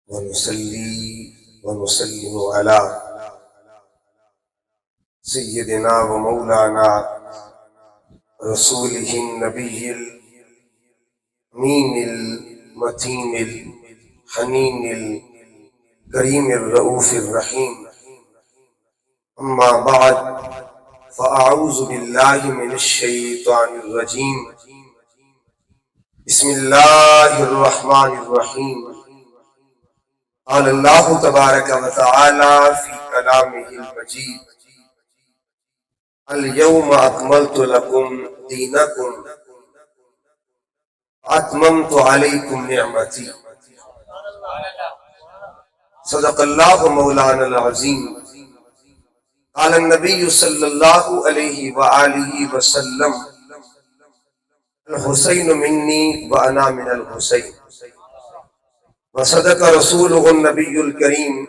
ونصلي ونسلم على سيدنا ومولانا رسوله النبي الأمين المتين الحنين الكريم الرؤوف الرحيم. أما بعد، فأعوذ بالله من الشيطان الرجيم. بسم الله الرحمن الرحيم. قال الله تبارك وتعالى في كلامه المجيد: اليوم أكملت لكم دينكم وأتممت عليكم نعمتي. صدق الله مولانا العظيم. قال النبي صلى الله عليه وآله وسلم: الحسين مني وأنا من الحسين. وصدق رسوله النبي الكريم: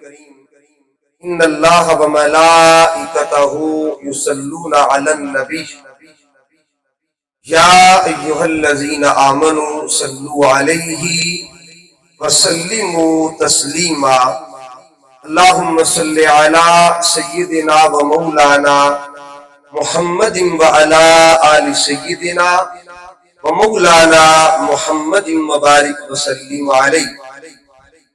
إن الله وملائكته يصلون على النبي يا أيها الذين آمنوا صلوا عليه وسلموا تسليما. اللهم صل على سيدنا ومولانا محمد وعلى آل سيدنا ومولانا محمد وبارك وسلم عليه.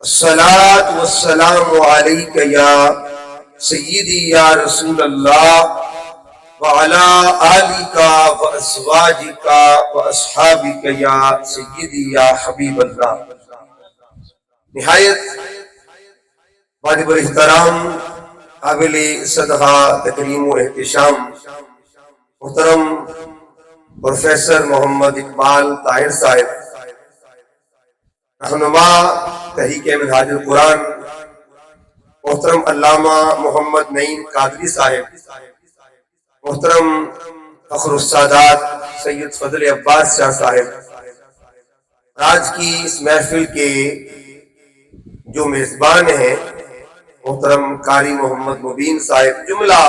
الصلاة والسلام عليك يا سيدي يا رسول الله وعلى آلك وأزواجك وأصحابك يا سيدي يا حبيب الله. نہایت واجب الاحترام، قابل صدقہ تکریم و احتشام محترم پروفیسر محمد اقبال طاہر صاحب، رہنما تحریک منہاج القرآن، محترم علامہ محمد نعیم قادری صاحب، محترم فخر السادات سید فضل عباس شاہ صاحب، آج کی اس محفل کے جو میزبان ہیں محترم قاری محمد مبین صاحب، جملہ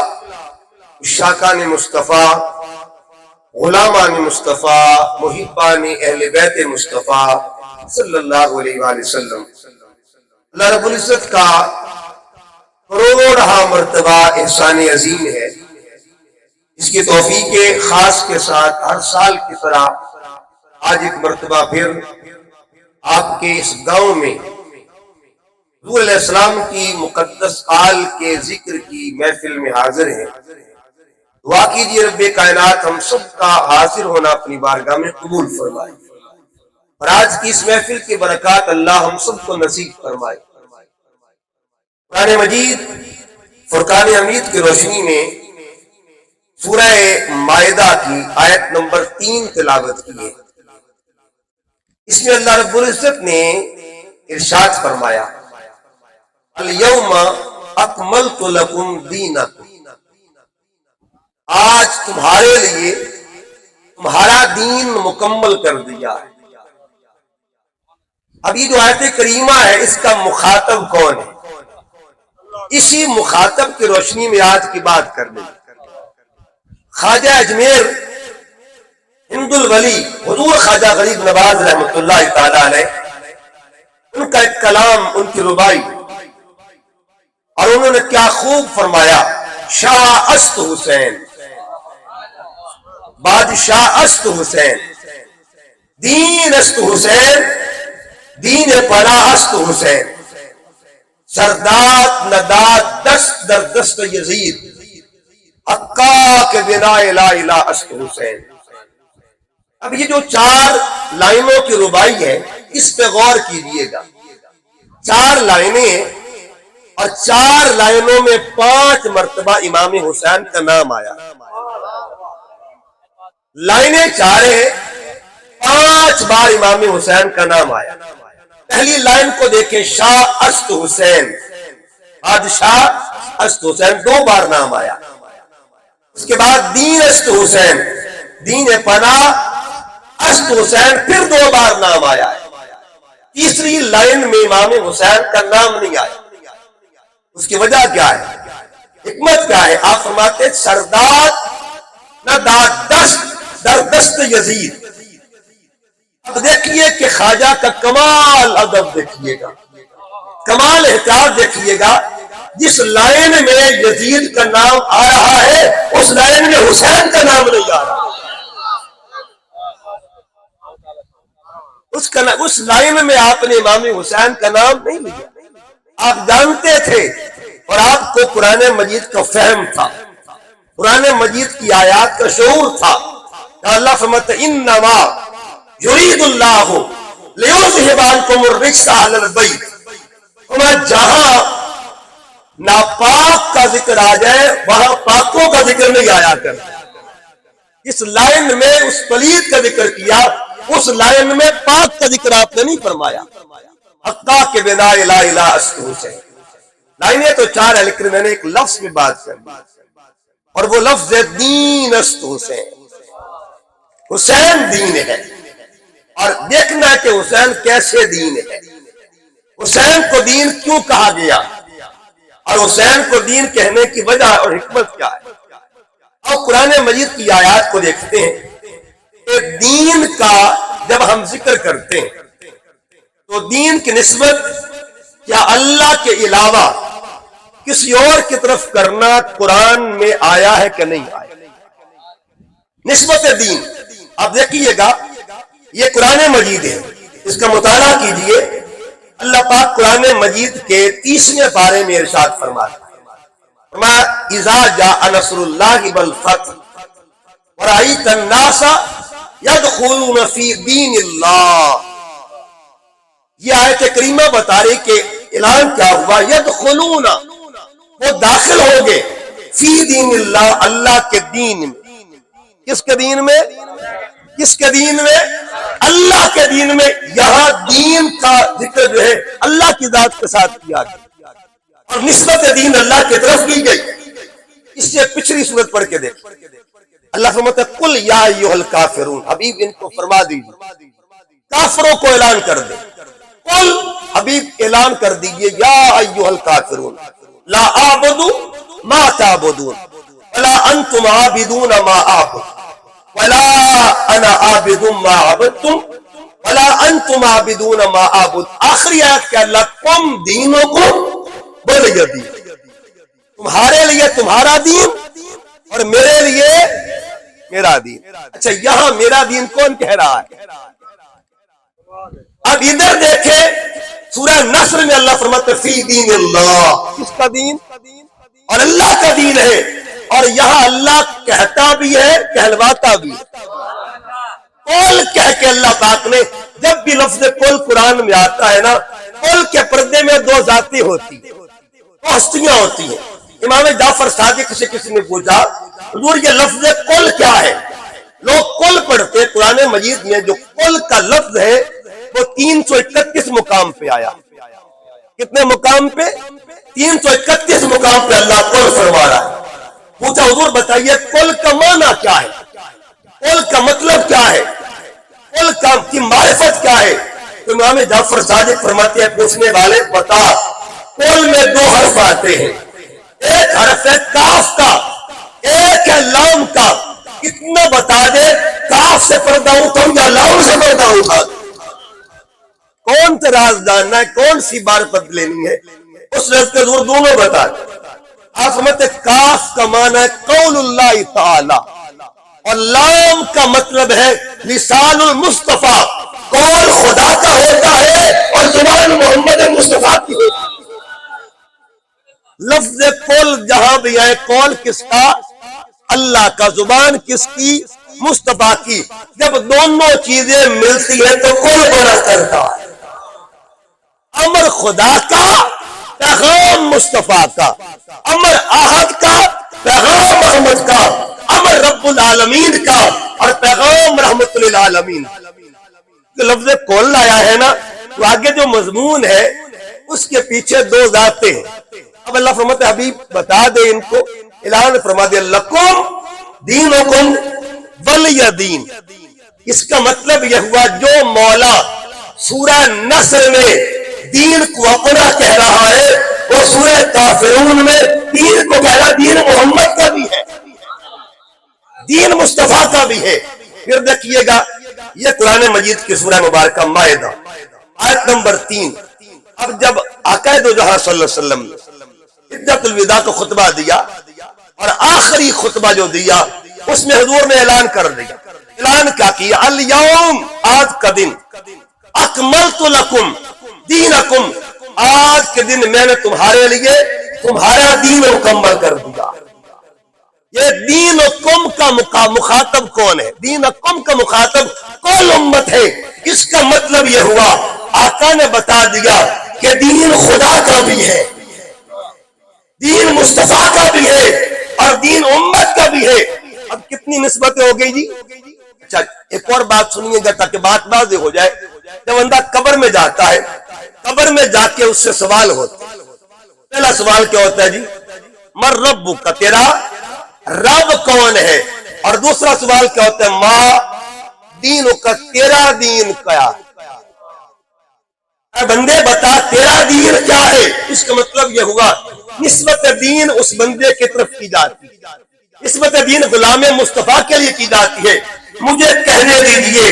عشاقان مصطفیٰ، غلامان مصطفیٰ، محبان اہل بیت مصطفیٰ صلی اللہ علیہ وآلہ وسلم، اللہ رب العزت کا کروڑہا مرتبہ احسان عظیم ہے، اس کی توفیق خاص کے ساتھ ہر سال کی طرح آج ایک مرتبہ پھر آپ کے اس گاؤں میں حضور علیہ السلام کی مقدس آل کے ذکر کی محفل میں حاضر ہیں۔ دعا کیجیے رب کائنات ہم سب کا حاضر ہونا اپنی بارگاہ میں قبول فرمائے، اور آج کی اس محفل کی برکات اللہ ہم سب کو نصیب فرمائے۔ قرآن مجید فرقان حمید کی روشنی میں سورہ مائدہ کی آیت نمبر 3 تلاوت کی ہے۔ اس میں اللہ رب العزت نے ارشاد فرمایا: الیوم اکملت لکم دینکم، آج تمہارے لیے تمہارا دین مکمل کر دیا ہے۔ اب یہ جو آیت کریمہ ہے اس کا مخاطب کون ہے؟ اسی مخاطب کی روشنی میں آج کی بات کر لیں۔ خواجہ اجمیر ہند الولی حضور خواجہ غریب نواز رحمۃ اللہ تعالی علیہ، ان کا ایک کلام، ان کی ربائی، اور انہوں نے کیا خوب فرمایا: شاہ است حسین، بادشاہ است حسین، دین است حسین، دین پناہ است حسین، سردات ندات دست در دست یزید، عقا کے بنا لا الہ است حسین۔ اب یہ جو 4 لائنوں کی ربائی ہے اس پہ غور کیجئے گا۔ 4 لائنیں اور 4 لائنوں میں 5 مرتبہ امام حسین کا نام آیا۔ لائنیں 4 ہیں، 5 بار امام حسین کا نام آیا۔ پہلی لائن کو دیکھیں: شاہ است حسین، بادشاہ است حسین، 2 بار نام آیا۔ اس کے بعد دین است حسین، دین پناہ است حسین، پھر 2 بار نام آیا ہے۔ تیسری لائن میں امام حسین کا نام نہیں آیا۔ اس کی وجہ کیا ہے؟ حکمت کیا ہے؟ آپ فرماتے ہیں سرداد نہ داد دست در دست یزید۔ اب دیکھیے کہ خواجہ کا کمال ادب دیکھیے گا۔ کمال احتیاط دیکھیے گا، جس لائن میں یزید کا نام آ رہا ہے اس لائن میں حسین کا نام نہیں آ رہا، اس لائن میں آپ نے امام حسین کا نام نہیں لیا۔ آپ جانتے تھے اور آپ کو قرآن مجید کا فہم تھا، قرآن مجید کی آیات کا شعور تھا کہ اللہ فرماتا ہے انما یرید اللہ لیذھب عنکم الرجس اہل البیت، جہاں ناپاک کا ذکر آ جائے وہاں پاکوں کا ذکر نہیں آیا کرتا۔ اس لائن میں اس پلید کا ذکر کیا، اس لائن میں پاک کا ذکر آپ نے نہیں فرمایا۔ حقا کے بنا لا الہ الا حسین، لائنیں تو چار ہے لیکن میں نے ایک لفظ میں بات کر دی اور وہ لفظ ہے دین است حسین، حسین دین ہے۔ اور دیکھنا ہے کہ حسین کیسے دین ہے، حسین کو دین کیوں کہا گیا اور حسین کو دین کہنے کی وجہ اور حکمت کیا ہے۔ اور قرآن مجید کی آیات کو دیکھتے ہیں کہ دین کا جب ہم ذکر کرتے ہیں تو دین کی نسبت کیا اللہ کے علاوہ کسی اور کی طرف کرنا قرآن میں آیا ہے کہ نہیں آیا؟ نسبت دین آپ دیکھیے گا، یہ قرآن مجید ہے، اس کا مطالعہ کیجئے۔ اللہ پاک قرآن مجید کے 30ویں پارے میں ارشاد فرماتا ہے، فرمایا اذا جاء نصر اللہ والفتح ورأیت الناس یدخلون فی دین اللہ۔ یہ آیت کریمہ بتا رہی کہ اعلان کیا ہوا، یدخلون، وہ داخل ہوں گے، فی دین اللہ، اللہ کے دین میں۔ کس کے دین میں؟ کس کے دین میں؟ اللہ کے دین میں۔ یہاں دین کا ذکر جو ہے اللہ کی ذات کے ساتھ کیا گیا اور نسبت دین اللہ کی طرف کی گئی۔ اس سے پچھلی صورت پڑھ کے دیکھ، اللہ فرماتا ہے قل یا ایھا الکافرون، حبیب ان کو فرما دیجیے، کافروں کو اعلان کر دے، قل حبیب اعلان کر دیجیے، یا ایھا الکافرون لا اعبد ما تعبدون ولا انتم عابدون ما اعبد ولا انا عابد ما عبدتم ولا انتم عابدون ما اعبد۔ آخری آیت کیا، لکم دینکم ولی دین، تمہارے لیے تمہارا دین اور میرے لیے میرا دین۔ اچھا یہاں میرا دین کون کہہ رہا ہے؟ اب ادھر دیکھیں سورہ نصر میں اللہ فرماتا ہے فی دین اللہ، کس کا دین؟ اور اللہ کا دین ہے۔ اور یہاں اللہ کہتا بھی ہے کہلواتا بھی ہے۔ قول کہہ کے اللہ پاک نے، جب بھی لفظ قول قرآن میں آتا ہے نا، قول کے پردے میں دو ذاتیں ہوتی ہیں، دو ہستیاں ہوتی ہیں۔ امام جعفر صادق سے کسی نے پوچھا حضور یہ لفظ قول کیا ہے؟ لوگ قول پڑھتے، قرآن مجید میں جو قول کا لفظ ہے وہ 331 مقام پہ آیا۔ کتنے مقام پہ؟ 331 مقام پہ اللہ قول فرما رہا ہے۔ پوچھا حضور بتائیے قول کا معنی کیا ہے، قول کا مطلب کیا ہے، قول کی معرفت کیا ہے؟ تو امام جعفر صادق فرماتے ہیں پوچھنے والے بتا، قول میں دو حرف آتے ہیں، ایک حرف ہے کاف کا، ایک ہے لام کا۔ اتنا بتا دے کاف سے پردہ اٹھاؤں یا لام سے پردہ اٹھا دے؟ کون سے راز جاننا ہے، کون سی بار پد لینی ہے، اس رز کے حضور دونوں بتا دے۔ آپ سمجھتے کاف کا معنی ہے قول اللہ تعالی اور لام کا مطلب ہے لسان المصطفیٰ، قول خدا کا ہوتا ہے اور زبان محمد مصطفیٰ کی ہوتی ہے۔ لفظ قول جہاں بھی ہے، قول کس کا؟ اللہ کا، زبان کس کی؟ مصطفیٰ کی۔ جب دونوں چیزیں ملتی ہیں تو قول بنا کرتا ہے، امر خدا کا، پیغام مصطفیٰ کا، امر احد کا، پیغام محمد کا، امر رب العالمین کا اور پیغام رحمت للعالمین۔ لفظ قول آیا ہے نا، تو آگے جو مضمون ہے اس کے پیچھے دو ذاتیں ہیں۔ اب اللہ فرماتا ہے حبیب بتا دے ان کو، اعلان فرما دے لکم دینکم ولی دین۔ اس کا مطلب یہ ہوا جو مولا سورہ نصر میں دین کو اپنا کہہ رہا ہے وہ سورہ کافرون میں دین کو کہہ رہا، دین محمد کا بھی ہے، دین مصطفیٰ کا بھی ہے۔ پھر دیکھیے گا یہ قرآن مجید کی سورہ مبارکہ مائدہ آیت نمبر 3۔ اب جب آقا دو جہاں صلی اللہ علیہ وسلم نے حجۃ الوداع کا خطبہ دیا اور آخری خطبہ جو دیا اس میں حضور نے اعلان کر دیا. اعلان کیا کیا؟ الیوم، آج کا دن، اکملت لکم دینکم، آج کے دن میں نے تمہارے لیے تمہارا دین مکمل کر دیا. یہ دین کم کا مخاطب کون ہے؟ دین کم کا مخاطب کون امت ہے؟ اس کا مطلب یہ ہوا آقا نے بتا دیا کہ دین خدا کا بھی ہے، دین مصطفیٰ کا بھی ہے اور دین امت کا بھی ہے. اب کتنی نسبتیں ہو گئی جی؟ اچھا ایک اور بات سنیے گا تاکہ بات واضح ہو جائے. جب بندہ قبر میں جاتا ہے، قبر میں جا کے اس سے سوال ہوتا ہے. پہلا سوال کیا ہوتا ہے جی؟ مر ربک کا، تیرا رب کون ہے؟ اور دوسرا سوال کیا ہوتا ہے؟ ما دینک کا، تیرا دین کیا؟ اے بندے بتا تیرا دین کیا ہے؟ اس کا مطلب یہ ہوا نسبت دین اس بندے کی طرف کی جاتی ہے، نسبت دین غلام مصطفیٰ کے لیے کی جاتی ہے. مجھے کہنے دیجئے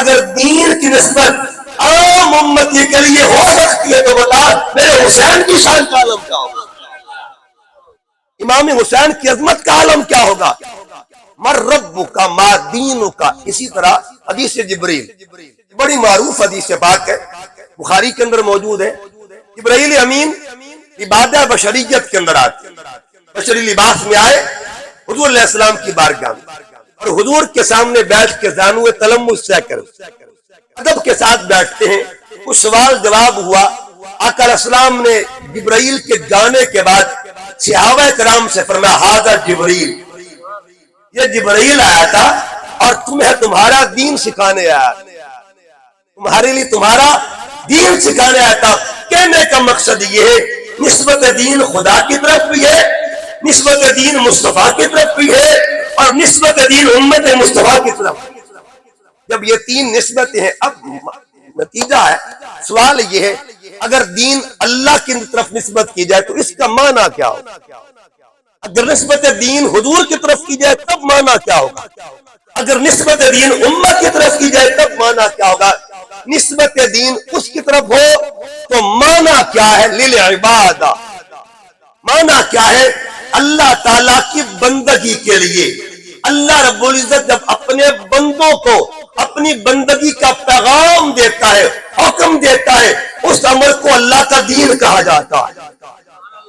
اگر دین کی نسبت عام امتی کے لیے ہو سکتی ہے تو بتا میرے حسین کی شان کا عالم کیا ہوگا، امام حسین کی عظمت کا عالم کیا ہوگا؟ مر ربک کا، ما دینک کا. اسی طرح حدیث جبریل، بڑی معروف حدیث پاک ہے، بخاری کے اندر موجود ہے. جبرائیل امین عبادہ بشریت کے اندر آتے، بشری لباس میں آئے حضور علیہ السلام کی بارگاہ میں اور حضور کے سامنے بیٹھ کے زانو تلمس سے کر ادب کے ساتھ بیٹھتے ہیں. کچھ سوال جواب ہوا. آقا علیہ السلام نے جبرائیل کے جانے کے بعد صحابہ کرام سے فرمایا ھذا جبریل، یہ جبرائیل آیا تھا اور تمہیں تمہارا دین سکھانے آیا، تمہارے لیے تمہارا دین سکھانے آیا تھا. کہنے کا مقصد یہ ہے نسبت دین خدا کی طرف بھی ہے، نسبت دین مصطفیٰ کی طرف بھی ہے اور نسبت دین امت مصطفیٰ کی طرف. جب یہ تین نسبتیں ہیں اب نتیجہ ہے، سوال یہ ہے اگر دین اللہ کی طرف نسبت کی جائے تو اس کا معنی کیا ہوگا؟ اگر نسبت دین حضور کی طرف کی جائے تب معنی کیا ہوگا؟ اگر نسبت دین امت کی طرف کی جائے تب معنی کیا ہوگا؟ نسبت دین اس کی طرف ہو تو معنی کیا ہے؟ للعبادہ، معنی کیا ہے؟ اللہ تعالیٰ کی بندگی کے لیے. اللہ رب العزت جب اپنے بندوں کو اپنی بندگی کا پیغام دیتا ہے، حکم دیتا ہے، اس عمل کو اللہ کا دین کہا جاتا ہے.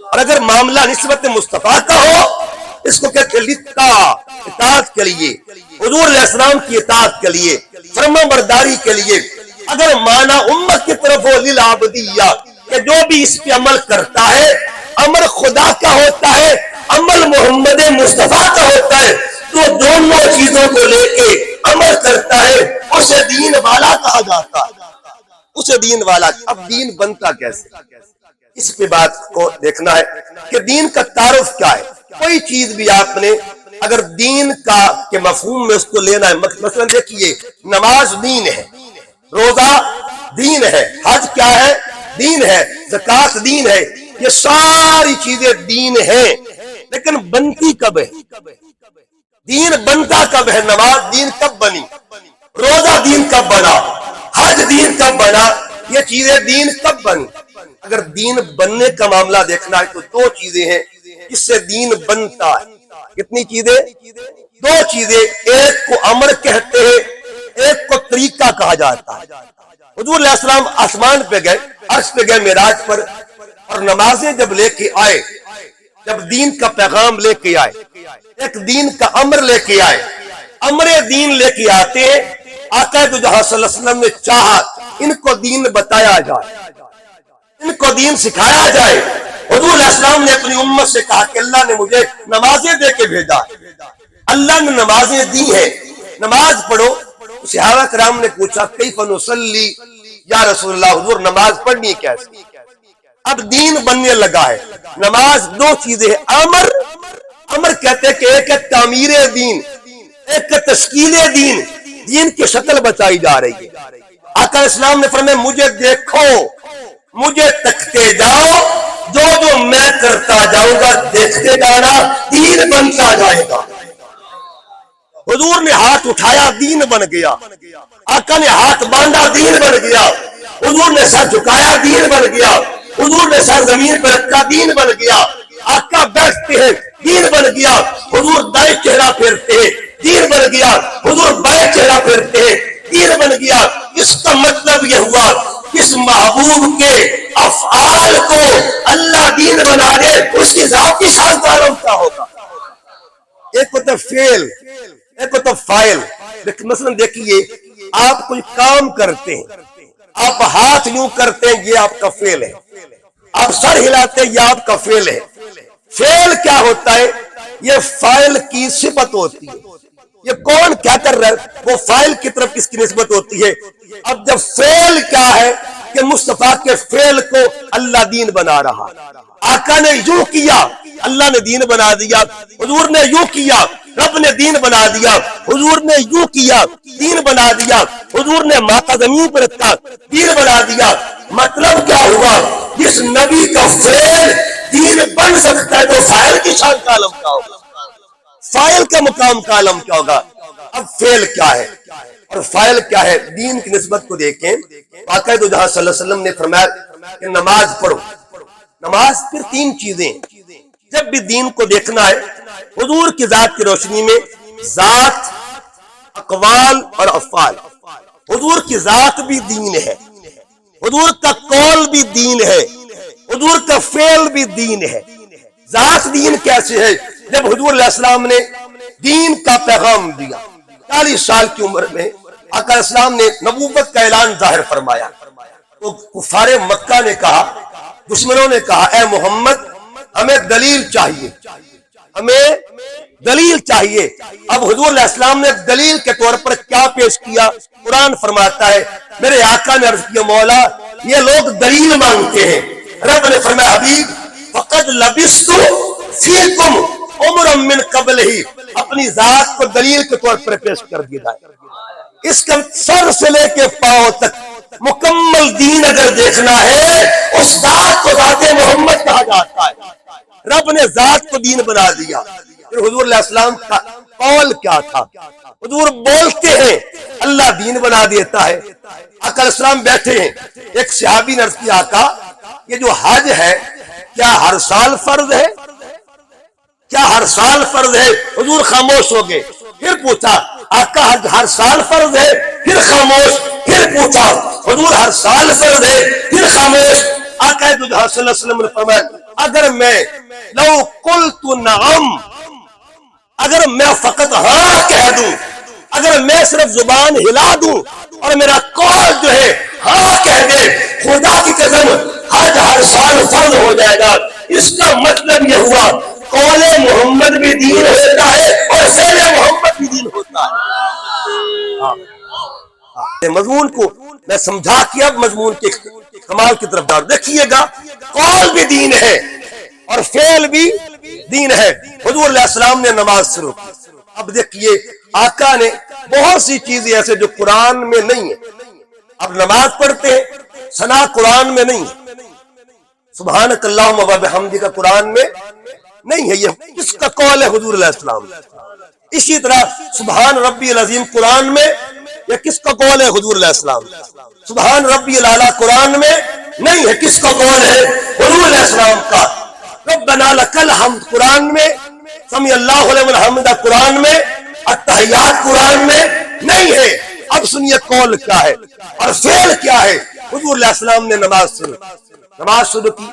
اور اگر معاملہ نسبت مصطفیٰ کا ہو اس کو کہتے ہیں اطاعت کے لیے، حضور علیہ السلام کی اطاعت کے لیے، فرما برداری کے لیے. اگر معنی امت کی طرف ہو للعبدیہ کہ جو بھی اس پہ عمل کرتا ہے عمل خدا کا ہوتا ہے، عمل محمد مصطفیٰ کا ہوتا ہے، تو دونوں چیزوں کو لے کے عمل کرتا ہے اسے دین والا کہا جاتا ہے، اسے دین والا. اب دین بنتا کیسے؟ اس پہ بات کو دیکھنا ہے کہ دین کا تعارف کیا ہے. کوئی چیز بھی آپ نے اگر دین کا کے مفہوم میں اس کو لینا ہے، مثلا دیکھیے نماز دین ہے، روزہ دین ہے، حج کیا ہے؟ دین ہے، زکوٰۃ دین ہے. یہ ساری چیزیں دین ہیں لیکن بنتی کب ہے؟ دین بنتا کب ہے؟ نماز دین کب بنی؟ روزہ دین کب بنا؟ حج دین کب بنا؟ یہ چیزیں دین کب بنی؟ اگر دین بننے کا معاملہ دیکھنا ہے تو دو چیزیں ہیں جس سے دین بنتا ہے. کتنی چیزیں؟ دو چیزیں. ایک کو امر کہتے ہیں، ایک کو طریقہ کہا جاتا ہے. حضور علیہ السلام آسمان پہ گئے، عرش پہ گئے معراج پر، اور نمازیں جب لے کے آئے، جب دین کا پیغام لے کے آئے، ایک دین کا امر لے کے آئے، امر دین لے کے آتے ہیں. آقا دو جہاں صلی اللہ علیہ وسلم نے چاہا ان کو دین بتایا جائے، ان کو دین سکھایا جائے. حضور علیہ السلام نے اپنی امت سے کہا کہ اللہ نے مجھے نمازیں دے کے بھیجا، اللہ نے نمازیں دی ہیں، نماز پڑھو. صحابہ کرام نے پوچھا کیف نصلی یا رسول اللہ، حضور نماز پڑھنی کیسے؟ اب دین بننے لگا ہے. نماز دو چیزیں ہیں، امر کہتے ہیں کہ ایک ہے تعمیر دین، ایک ہے تشکیل دین، دین کی شکل بچائی جا رہی ہے. آقا اسلام نے فرمایا مجھے دیکھو، مجھے تکتے جاؤ، جو جو میں کرتا جاؤں گا دیکھتے جانا، دین بنتا جائے گا. حضور نے ہاتھ اٹھایا، دین بن گیا. آقا نے ہاتھ باندھا، دین بن گیا. حضور نے سر جھکایا، دین بن گیا. حضور نے سرزمین پر رکھا، دین بن گیا۔ آقا بیٹھتے ہیں، دین بن گیا۔ حضور دائیں چہرہ پھیرتے ہیں، دین بن گیا۔ حضور بائیں چہرہ پھیرتے ہیں، دین بن گیا۔ اس کا مطلب یہ ہوا اس محبوب کے افعال کو اللہ دین بنا دے، اس کی ذاتی شان کا عالم کیا ہوگا؟ ایک ہوتا فعل، ایک ہوتا فاعل۔ مثلا دیکھیے، آپ کوئی کام کرتے ہیں، آپ ہاتھ یوں کرتے ہیں، یہ آپ کا فعل ہے۔ آپ سر ہلاتے ہیں، یہ آپ کا فعل ہے۔ فعل کیا ہوتا ہے؟ یہ فاعل کی صفت ہوتی ہے۔ یہ کون کیا کر رہا ہے، وہ فاعل کی طرف کس کی نسبت ہوتی ہے۔ اب جب فعل کیا ہے کہ مصطفیٰ کے فعل کو اللہ دین بنا رہا، آقا نے یوں کیا، اللہ نے دین بنا دیا۔ حضور نے یوں کیا، رب نے دین بنا دیا۔ حضور نے یوں کیا، دین بنا دیا۔ حضور نے ماتھا زمین پر رکھا، دین بنا دیا۔ مطلب کیا ہوا؟ جس نبی کا فعل دین بن سکتا ہے تو فاعل کی شان کا عالم کیا ہوگا؟ فاعل کا مقام کا عالم کیا ہوگا؟ اب فعل کیا ہے اور فاعل کیا ہے؟ دین کی نسبت کو دیکھیں، آقا دو جہاں صلی اللہ علیہ وسلم نے فرمایا کہ نماز پڑھو۔ نماز پھر تین چیزیں، جب بھی دین کو دیکھنا ہے حضور کی ذات کی روشنی میں، ذات، اقوال اور افعال۔ حضور کی ذات بھی دین ہے، حضور کا قول بھی دین ہے، حضور کا فعل بھی دین ہے۔ ذات دین کیسے ہے؟ جب حضور علیہ السلام نے دین کا پیغام دیا، 40 سال کی عمر میں آقا علیہ السلام نے نبوت کا اعلان ظاہر فرمایا، تو کفار مکہ نے کہا، دشمنوں نے کہا، اے محمد ہمیں دلیل چاہیے، ہمیں دلیل چاہیے۔ اب حضور علیہ السلام نے دلیل کے طور پر کیا پیش کیا؟ قرآن فرماتا ہے، میرے آقا نے عرض کیا، مولا یہ لوگ دلیل مانگتے ہیں۔ رب نے فرمایا، حبیب فقد لبثت فیکم عمرا من قبل ہی، اپنی ذات کو دلیل کے طور پر پیش کر دیا جائے۔ اس کا سر سے لے کے پاؤں تک مکمل دین اگر دیکھنا ہے، اس ذات کو ذات محمد کہا جاتا ہے۔ رب نے ذات کو دین بنا دیا۔ پھر حضور علیہ السلام کا قول کیا تھا؟ حضور بولتے ہیں، اللہ دین بنا دیتا ہے۔ آقا علیہ السلام بیٹھے ہیں، ایک صحابی نے عرض کیا، آقا یہ جو حج ہے کیا ہر سال فرض ہے؟ کیا ہر سال فرض ہے؟ حضور خاموش ہو گئے۔ پھر پوچھا، آقا حج ہر سال فرض ہے؟ پھر خاموش۔ پھر پوچھا، حضور ہر سال فرض ہے؟ پھر خاموش۔ آقا صلی اللہ علیہ وسلم نے فرمایا، اگر میں لو قلت نعم، اگر میں فقط ہاں کہہ دوں، اگر میں صرف زبان ہلا دوں اور میرا قول جو ہے ہاں کہہ دے، خدا کی قسم حج ہر سال فرض ہو جائے گا۔ اس کا مطلب یہ ہوا قول محمد بھی دین ہوتا ہے اور فعل محمد بھی دین ہوتا ہے۔ مضمون کو میں سمجھا کہ اب مضمون کے کمال کی طرف جاؤ۔ دیکھیے گا، قول بھی دین ہے اور فعل بھی دین ہے۔ حضور علیہ السلام نے نماز شروع کی۔ اب دیکھیے، آقا نے بہت سی چیزیں ایسے جو قرآن میں نہیں ہے۔ اب نماز پڑھتے ہیں، ثنا قرآن میں نہیں ہے، سبحانک اللہم و بحمدک قرآن میں نہیں ہے۔ یہ کس کا قول ہے؟ حضور علیہ السلام۔ اسی طرح سبحان ربی العظیم قرآن میں یہ کس کا قول ہے؟ حضور علیہ السلام۔ سبحان ربی الاعلیٰ قرآن میں نہیں ہے، کس کا قول ہے؟ حضور علیہ السلام کا۔ ربنا لک الحمد قرآن میں، سمیع اللہ لمن حمدہ قرآن میں، التحیات قرآن میں نہیں ہے۔ اب سنیے قول کیا ہے اور فعل کیا ہے۔ حضور علیہ السلام نے نماز شروع کی،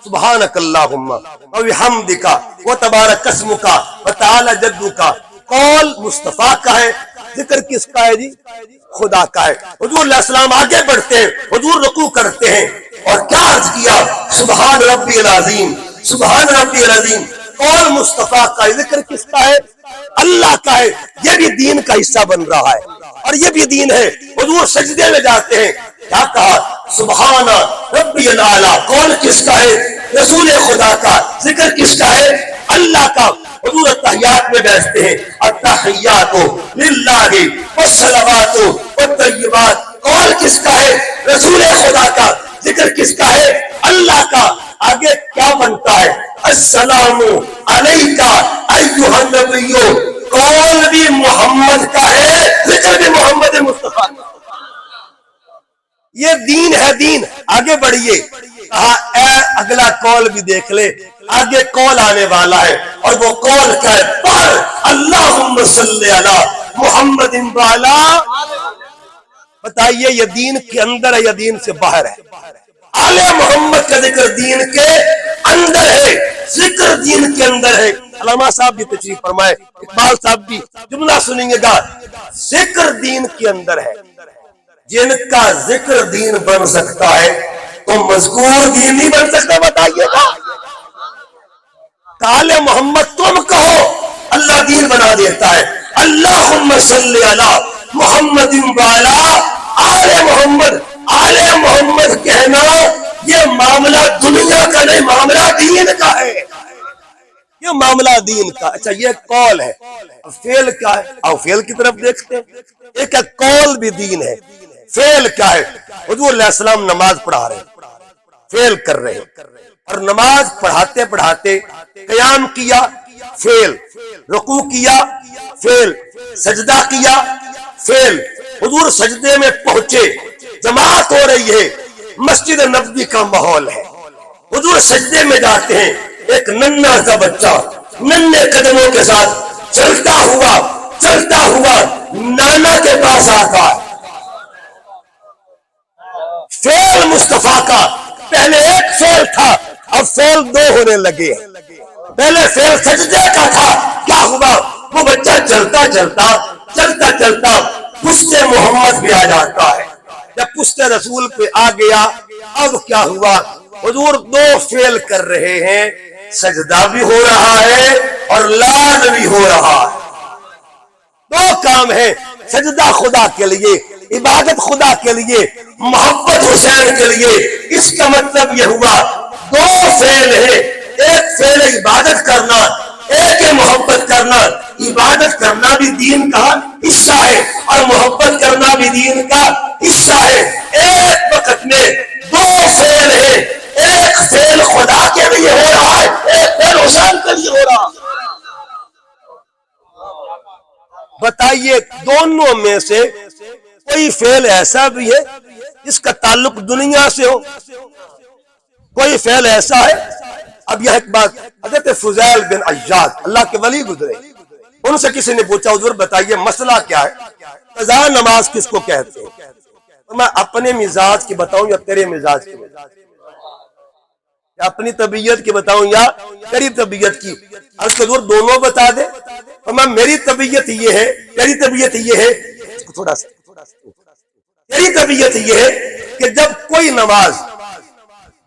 سبحانک اللہم و بحمدک و تبارک اسمک و تعالی جدک۔ قول مصطفیٰ کا ہے، ذکر کس کا ہے جی؟ خدا کا ہے۔ حضور علیہ السلام آگے بڑھتے ہیں، حضور رکوع کرتے ہیں اور کیا عرض کیا؟ سبحان ربی العظیم، سبحان ربی العظیم۔ قول مصطفیٰ کا ہے، ذکر کس کا ہے؟ اللہ کا ہے۔ یہ بھی دین کا حصہ بن رہا ہے اور یہ بھی دین ہے۔ حضور سجدے میں جاتے ہیں، کیا کہا؟ سبحان ربی الاعلیٰ۔ قول کس کا ہے؟ رسول خدا کا۔ ذکر کس کا ہے؟ اللہ کا۔ حضور التحیات میں بیٹھتے ہیں، التحیات للہ والصلوات والطیبات۔ قول کس کا ہے؟ رسول خدا کا۔ ذکر کس کا ہے؟ اللہ کا۔ آگے کیا بنتا ہے؟ السلام علیکہ ایھا النبی۔ قول بھی محمد کا ہے، ذکر بھی محمد مصطفیٰ کا۔ یہ دین ہے، دین۔ آگے بڑھیے، کہا اے اگلا قول بھی دیکھ لے، آگے قول آنے والا ہے، اور وہ قول کیا ہے؟ پر اللہم صلی علی محمد والا۔ بتائیے یہ دین کے اندر ہے یا دین سے باہر ہے؟ آل محمد کا ذکر دین کے اندر ہے، ذکر دین کے اندر ہے۔ علامہ صاحب بھی تشریف فرمائے، اقبال صاحب بھی جملہ سنیں گے گا، ذکر دین کے اندر ہے۔ جن کا ذکر دین بن سکتا ہے تو مذکور دین نہیں بن سکتا؟ بتائیے گا۔ آل محمد تم کہو، اللہ دین بنا دیتا ہے۔ اللہم صلی علی محمد والا آل محمد، آل محمد کہنا یہ معاملہ دنیا کا نہیں، معاملہ دین کا ہے، یہ معاملہ دین کا۔ اچھا یہ قول ہے، اب فعل کیا ہے؟ اور فعل کی طرف دیکھتے ہیں۔ ایک ہے قول بھی دین ہے، فعل کیا ہے؟ حضور علیہ السلام نماز پڑھا رہے ہیں، فعل کر رہے ہیں، اور نماز پڑھاتے پڑھاتے قیام کیا، فعل، رکوع کیا، فعل، سجدہ کیا، فعل۔ حضور سجدے میں پہنچے، جماعت ہو رہی ہے، مسجد نبوی کا ماحول ہے، حضور سجدے میں جاتے ہیں، ایک ننھا سا بچہ ننھے قدموں کے ساتھ چلتا ہوا نانا کے پاس آتا ہے۔ فعل مصطفیٰ کا پہلے ایک فعل تھا، اب فعل دو ہونے لگے۔ پہلے فعل سجدے کا تھا، کیا ہوا؟ وہ بچہ چلتا پشت محمد پہ آ جاتا ہے۔ جب پشت رسول پہ آ گیا، اب کیا ہوا؟ حضور دو فعل کر رہے ہیں، سجدہ بھی ہو رہا ہے اور لاد بھی ہو رہا ہے۔ دو کام ہے، سجدہ خدا کے لیے، عبادت خدا کے لیے، محبت حسین کے لیے۔ اس کا مطلب یہ ہوا دو فعل ہے، ایک فعل عبادت کرنا، ایک محبت کرنا۔ عبادت کرنا بھی دین کا حصہ ہے اور محبت کرنا بھی دین کا حصہ ہے۔ ایک وقت میں دو فعل ہے، ایک فعل خدا کے لیے ہو رہا ہے، ایک فعل حسین کے لیے ہو رہا ہے۔ بتائیے دونوں میں سے کوئی فعل ایسا بھی ہے جس کا تعلق دنیا سے ہو؟ کوئی فعل ایسا ہے؟ اب یہ ایک بات، حضرت فضیل بن عیاض اللہ کے ولی گزرے، ان سے کسی نے پوچھا حضور بتائیے مسئلہ کیا ہے، قضا نماز کس کو کہتے ہیں؟ میں اپنے مزاج کی بتاؤں یا تیرے مزاج کی بتاؤں، یا اپنی طبیعت کی بتاؤں یا تیری طبیعت کی؟ حضور دونوں بتا دے۔ اور میں میری طبیعت یہ ہے، تیری طبیعت یہ ہے، تھوڑا سا تیری طبیعت یہ ہے کہ جب کوئی نماز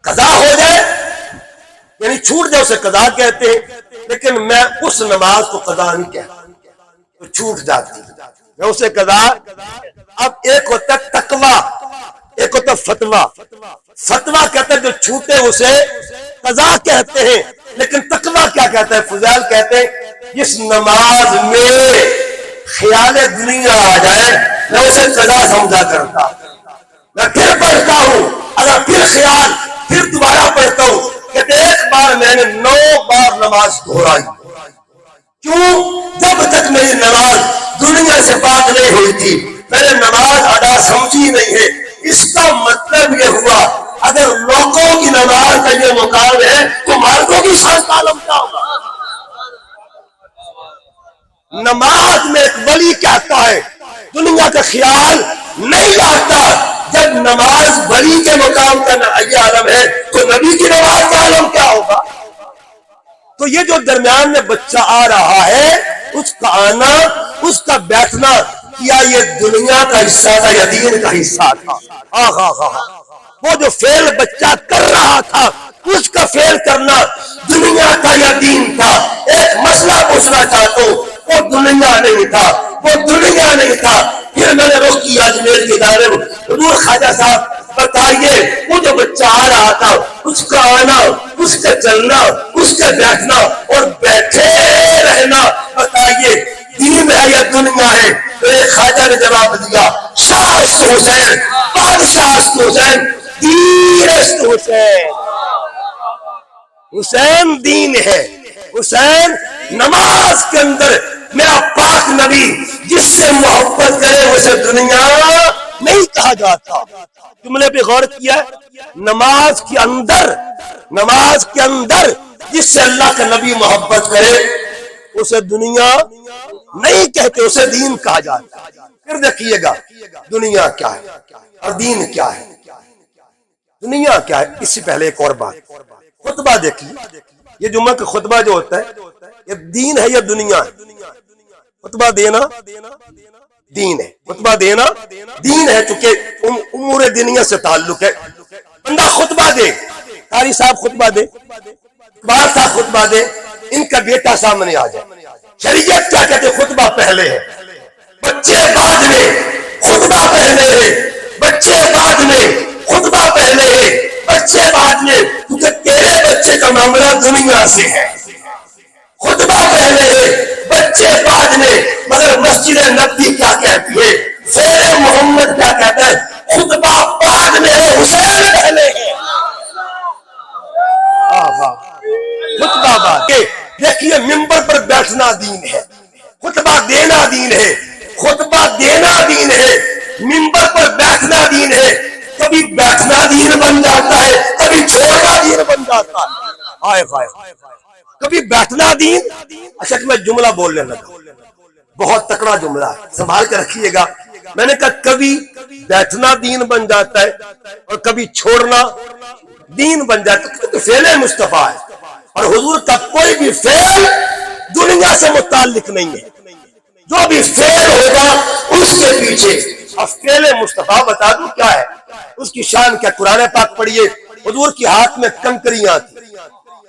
قضا ہو جائے، یعنی چھوٹ جائے، اسے قضا کہتے ہیں، لیکن میں اس نماز کو قضا نہیں کہتا، تو چھوٹ جاتی میں اسے قضا۔ اب ایک ہوتا ہے تقویٰ، ایک ہوتا ہے فتویٰ۔ فتویٰ کہتے ہیں جو چھوٹے اسے قضا کہتے ہیں، لیکن تقویٰ کیا کہتا ہے؟ فضیل کہتے ہیں جس نماز میں خیال دنیا آ جائے میں اسے قضا سمجھا کرتا، میں پھر پڑھتا ہوں، اگر پھر خیال، پھر دوبارہ پڑھتا ہوں، کہتے ایک بار میں نے 9 بار نماز دہرائی۔ کیوں؟ جب تک میری نماز دنیا سے پاک نہیں ہوئی تھی، میں نے نماز ادا سمجھی نہیں ہے۔ اس کا مطلب یہ ہوا اگر لوگوں کی نماز کا یہ مقام ہے تو مالکوں کی شان کا عالم کیا ہوگا؟ نماز میں ایک ولی کہتا ہے دنیا کا خیال نہیں آتا۔ جب نماز ولی کے مقام کا یہ عالم ہے تو نبی کی نماز کا عالم کیا ہوگا؟ تو یہ جو درمیان میں بچہ آ رہا ہے، اس کا آنا، اس کا بیٹھنا، کیا یہ دنیا کا حصہ تھا یا دین کا حصہ تھا؟ وہ جو فعل بچہ کر رہا تھا، اس کا فعل کرنا دنیا کا یا دین تھا؟ ایک مسئلہ پوچھنا چاہتا ہوں، وہ دنیا نہیں تھا، وہ دنیا نہیں تھا۔ پھر میں نے رخ کیا اجمیر کے دائرے میں، حضور خواجہ صاحب بتائیے وہ جو بچہ آ رہا تھا، اس کا آنا، اس کا چلنا، اس کا بیٹھنا اور بیٹھے رہنا، بتائیے دین ہے یا دنیا ہے؟ تو ایک خواجہ نے جواب دیا، شاہ است حسین، بادشاہ است حسین، دین است حسین۔ حسین دین ہے، حسین نماز کے اندر میرا پاک نبی جس سے محبت کرے اسے دنیا نہیں کہا جاتا. جملے پہ غور کیا ہے. نماز کے اندر جس سے اللہ کا نبی محبت کرے اسے دنیا نہیں کہتے, اسے دین کہا جاتا ہے. پھر دیکھیے گا دنیا کیا ہے اور دین کیا ہے. دنیا کیا ہے, اس سے پہلے ایک اور بات, خطبہ دیکھیے. یہ جمعہ کا خطبہ جو ہوتا ہے یہ دین ہے یا دنیا ہے؟ خطبہ دینا دین ہے, خطبہ دینا دین ہے, چونکہ امور دنیا سے تعلق ہے. بندہ خطبہ دے, قاری صاحب خطبہ دے, اقبال صاحب خطبہ دے, ان کا بیٹا سامنے آ جائے. شریعت کیا کہتے, خطبہ پہلے ہے, بچے بعد میں, خطبہ پہلے ہے, بچے بعد میں, خطبہ پہلے ہے, بچے بعد میں, کیونکہ تیرے بچے کا معاملہ دنیا سے ہے. خطبہ پہلے ہے, بچے بعد میں. مگر مسجد نبوی کیا کہتی ہے, فعل محمد کیا کہتا ہے, خطبہ بعد میں ہے, حسین پہلے ہے. خطبہ بعد. دیکھیے ممبر پر بیٹھنا دین ہے, خطبہ دینا دین ہے, خطبہ دینا دین ہے, ممبر پر بیٹھنا دین ہے. کبھی بیٹھنا دین بن جاتا ہے, کبھی چھوڑنا دین بن جاتا ہے. کبھی بیٹھنا دین. اچھا کہ میں جملہ بولنے لگا, بہت تکڑا جملہ ہے, سنبھال کے رکھیے گا. میں نے کہا کبھی بیٹھنا دین بن جاتا ہے اور کبھی چھوڑنا دین بن جاتا ہے, کیونکہ فعل مصطفیٰ ہے اور حضور کا کوئی بھی فعل دنیا سے متعلق نہیں ہے. جو بھی فعل ہوگا اس کے پیچھے فعل مصطفیٰ بتا دوں کیا ہے, اس کی شان کیا. قرآن پاک پڑھیے, حضور کی ہاتھ میں کنکریاں تھی,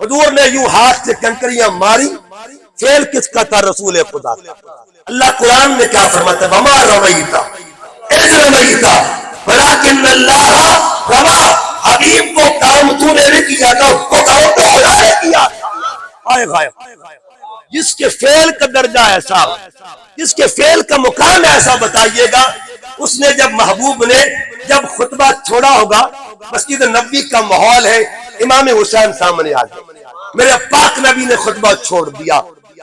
حضور نے یوں ہاتھ سے کنکریاں ماری. فعل کس کا تھا, رسول خدا کا. اللہ قرآن میں کیا فرماتا ہے, وما رمیتا اذ رمیتا ولکن اللہ رما. حبیب وہ کام تو نے نہیں کیا تھا, وہ کام تو خدا نے کیا تھا. جس کے فعل کا درجہ ایسا, جس کے فعل کا مقام ایسا, بتائیے گا اس نے جب محبوب نے جب خطبہ چھوڑا ہوگا, مسجد نبوی کا ماحول ہے, امام حسین سامنے آ گئے, میرے پاک نبی نے خطبہ چھوڑ دیا.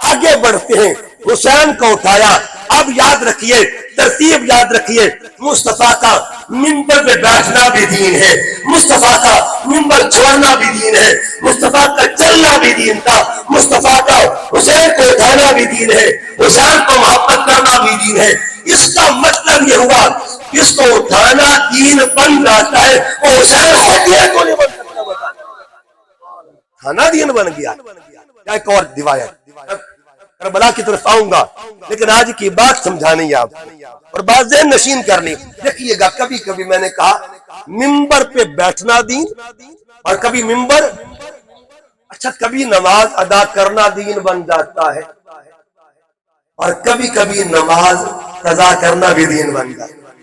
آگے بڑھتے ہیں, حسین کو اٹھایا. اب یاد رکھیے, ترتیب یاد رکھیے, مصطفیٰ کا منبر پہ بیٹھنا بھی دین ہے, مصطفیٰ کا منبر چھوڑنا بھی دین ہے, مصطفیٰ کا چلنا بھی دین تھا, مصطفیٰ کا حسین کو اٹھانا بھی دین ہے, حسین کو محبت کرنا بھی دین ہے. اس کا مطلب یہ ہوا اس کو اٹھانا دین بن جاتا ہے, اور حسین خود دین کو نہیں بن سکتا. کھانا دین بن گیا. ایک اور روایت, کربلا کی طرف آؤں گا, لیکن آج کی بات سمجھانی ہے آپ اور بات ذہن نشین کرنی. دیکھیے گا کبھی کبھی میں نے کہا ممبر پہ بیٹھنا دین, اور کبھی ممبر, اچھا کبھی نماز ادا کرنا دین بن جاتا ہے, اور کبھی کبھی نماز قضا کرنا بھی دین بن جاتا ہے.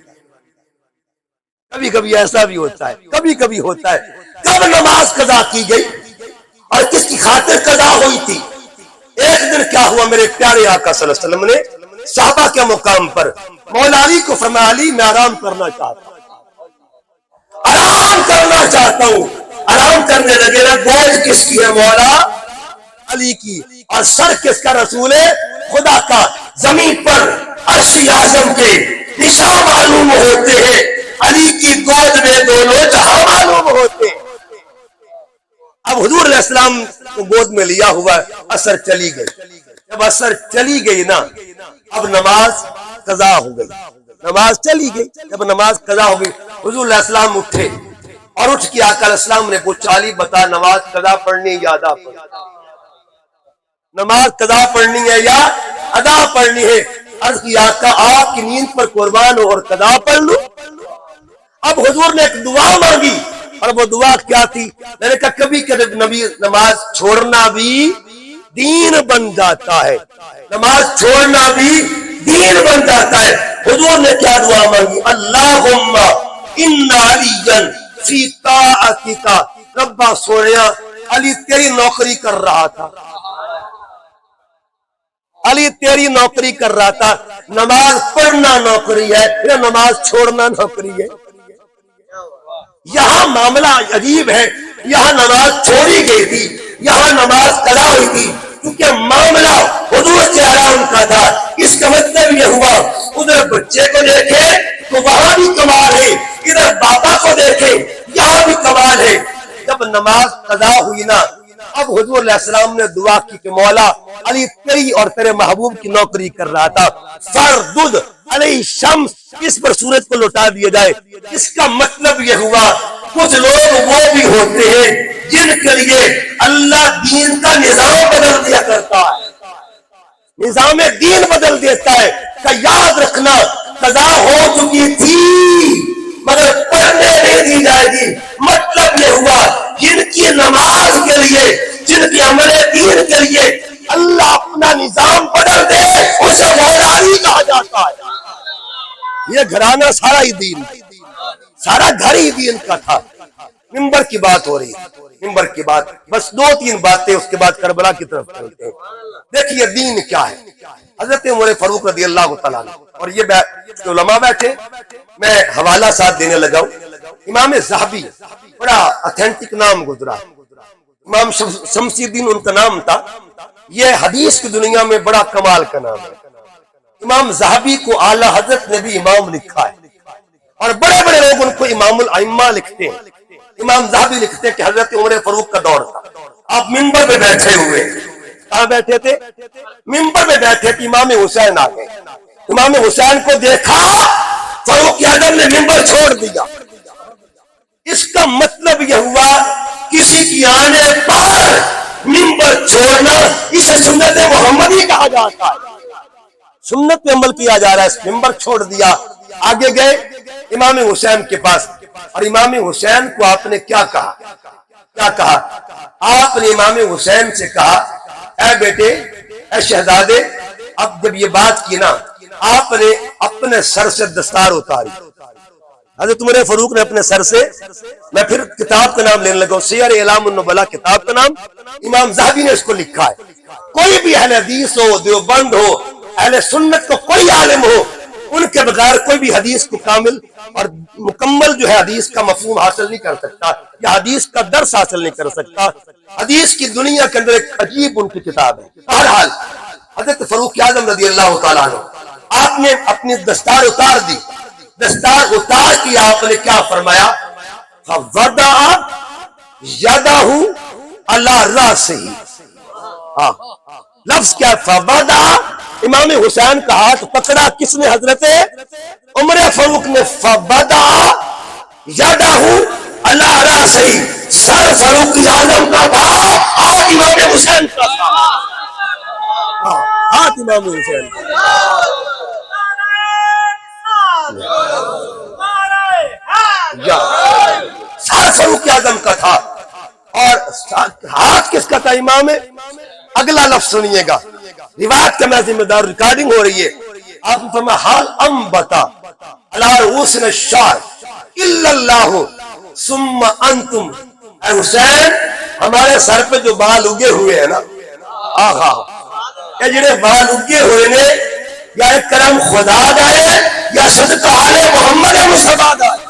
کبھی کبھی ایسا بھی ہوتا ہے, کبھی کبھی ہوتا ہے. کب نماز قضا کی گئی اور کس کی خاطر قضا ہوئی تھی؟ ایک دن کیا ہوا, میرے پیارے آقا صلی اللہ علیہ وسلم نے صحابہ کے مقام پر مولا علی کو فرمایا, علی میں آرام کرنا چاہتا ہوں, آرام کرنا چاہتا ہوں. آرام کرنے لگے نا, گود کس کی ہے, مولا علی کی, اور سر کس کا, رسول خدا کا. زمین پر عرش اعظم کے نشان معلوم ہوتے ہیں, علی کی گود میں دونوں جہاں معلوم ہوتے ہیں. اب حضور علیہ السلام کو گود میں لیا ہوا, اثر چلی گئی. جب اثر چلی گئی نا, اب نماز قضا ہو گئی, نماز چلی گئی. جب نماز قضا ہو گئی, حضور علیہ السلام اٹھے, اور اٹھ کے آقا علیہ السلام نے پوچھا, علی بتا نماز قضا پڑھنی یا ادا پڑھنی, نماز قضا پڑھنی ہے یا ادا پڑھنی ہے؟ عرض کی آقا آپ کی نیند پر قربان ہو اور قضا پڑھ لوں. اب حضور نے ایک دعا مانگی, اور وہ دعا کیا تھی؟ میں نے کہا کبھی کبھی نبی نماز چھوڑنا بھی دین بن جاتا ہے, نماز چھوڑنا بھی دین بن جاتا ہے. حضور نے کیا دعا مانگی؟ اللہم ان علی فی طاعتک. ربا سونیا علی تیری نوکری کر رہا تھا, علی تیری نوکری کر رہا تھا. نماز پڑھنا نوکری ہے یا نماز چھوڑنا نوکری ہے؟ یہاں معاملہ عجیب ہے, یہاں نماز چھوڑی گئی تھی, یہاں نماز قضا ہوئی تھی, کیونکہ معاملہ حضور کے آرام کا تھا. اس کا مطلب یہ ہوا ادھر بچے کو دیکھے تو وہاں بھی کمال ہے، ادھر بابا کو دیکھے یہاں بھی کمال ہے۔ جب نماز قضا ہوئی نا، اب حضور علیہ السلام نے دعا کی کہ مولا علی تیری اور تیرے محبوب کی نوکری کر رہا تھا، فردد علیہ شمس، اس پر سورج کو لوٹا دیا جائے۔ اس کا مطلب یہ ہوا کچھ لوگ وہ بھی ہوتے ہیں جن کے لیے اللہ دین کا نظام بدل دیا کرتا ہے، نظام دین بدل دیتا ہے کہ یاد رکھنا قضا ہو چکی تھی مگر پڑھنے نہیں دی جائے گی۔ مطلب یہ ہوا جن کی نماز کے لیے، جن کی عمل دین کے لیے اللہ اپنا نظام بدل دے اسے مولا علی کہا جاتا ہے۔ یہ گھرانہ سارا ہی دین، سارا گھر ہی دین کا تھا۔ ممبر کی بات ہو رہی ہے، ممبر کی بات، بس دو تین باتیں اس کے بعد کربلا کی طرف چلتے ہیں۔ دیکھیے دین کیا ہے۔ حضرت عمر فاروق رضی اللہ تعالیٰ عنہ، اور یہ علماء بیٹھے، میں حوالہ ساتھ دینے لگا ہوں۔ امام ذہبی، بڑا اتھینٹک نام گزرا، امام شمسی الدین ان کا نام تھا۔ یہ حدیث کی دنیا میں بڑا کمال کا نام ہے۔ امام ذہبی کو اعلیٰ حضرت نے بھی امام لکھا ہے، اور بڑے بڑے لوگ ان کو امام الائمہ لکھتے ہیں۔ امام ذہبی لکھتے ہیں کہ حضرت عمر فاروق کا دور تھا، آپ ممبر پہ بیٹھے ہوئے، کہاں بیٹھے تھے؟ ممبر پہ بیٹھے تھے، امام حسین آ گئے، امام حسین کو دیکھا، فاروق اعظم نے ممبر چھوڑ دیا۔ اس کا مطلب یہ ہوا کسی کی آنے پر ممبر چھوڑنا اسے سنت محمدی کہا جاتا ہے، سنت پہ عمل کیا جا رہا ہے۔ ممبر چھوڑ دیا، آگے گئے امام حسین کے پاس، اور امام حسین کو آپ نے کیا کہا؟ کیا کہا؟ آپ نے امام حسین سے کہا اے بیٹے، اے شہزادے، اب جب یہ بات کی نا، آپ نے اپنے سر سے دستار اتاری۔ حضرت عمر فاروق نے اپنے سر سے، میں پھر کتاب کا نام لینے لگا، سیر اعلام النبلاء کتاب کا نام، امام ذہبی نے اس کو لکھا ہے۔ کوئی بھی اہل حدیث ہو، دیوبند ہو، اہل سنت کو کوئی عالم ہو، ان کے بغیر کوئی بھی حدیث کو کامل اور مکمل جو ہے حدیث کا مفہوم حاصل نہیں کر سکتا، یا حدیث کا درس حاصل نہیں کر سکتا۔ حدیث کی دنیا کے اندر ایک عجیب ان کی کتاب ہے۔ بہرحال حضرت فاروق اعظم رضی اللہ تعالیٰ عنہ، آپ نے اپنی دستار اتار دی۔ دستار اتار کی آپ نے کیا فرمایا؟ فَوَضَعَ يَدَهُ عَلَى رَأْسِهِ، لفظ کیا؟ فَوَضَعَ، امام حسین کا ہاتھ پکڑا کس نے؟ حضرت عمر فاروق نے۔ فَوَضَعَ يَدَهُ عَلَى رَأْسِهِ، سر فاروق اعظم کا تھا، ہاتھ امام حسین کا تھا، ہاتھ امام حسین کا۔ سر فاروق اعظم کا تھا، اور ہاتھ کس کا تھا؟ امام۔ اگلا لفظ سنیے گا، روایت کا میں ذمہ دار، ریکارڈنگ ہو رہی ہے۔ آپ نے فرمایا حال انبتا علی رؤوسنا الشعر الا اللہ ثم انتم، اے حسین ہمارے سر پہ جو بال اگے ہوئے ہیں نا، آہا، یہ جڑے بال اگے ہوئے نے، یا ایک کرم خدا دا ہے یا صدقہ آل محمد مصطفیٰ دا ہے۔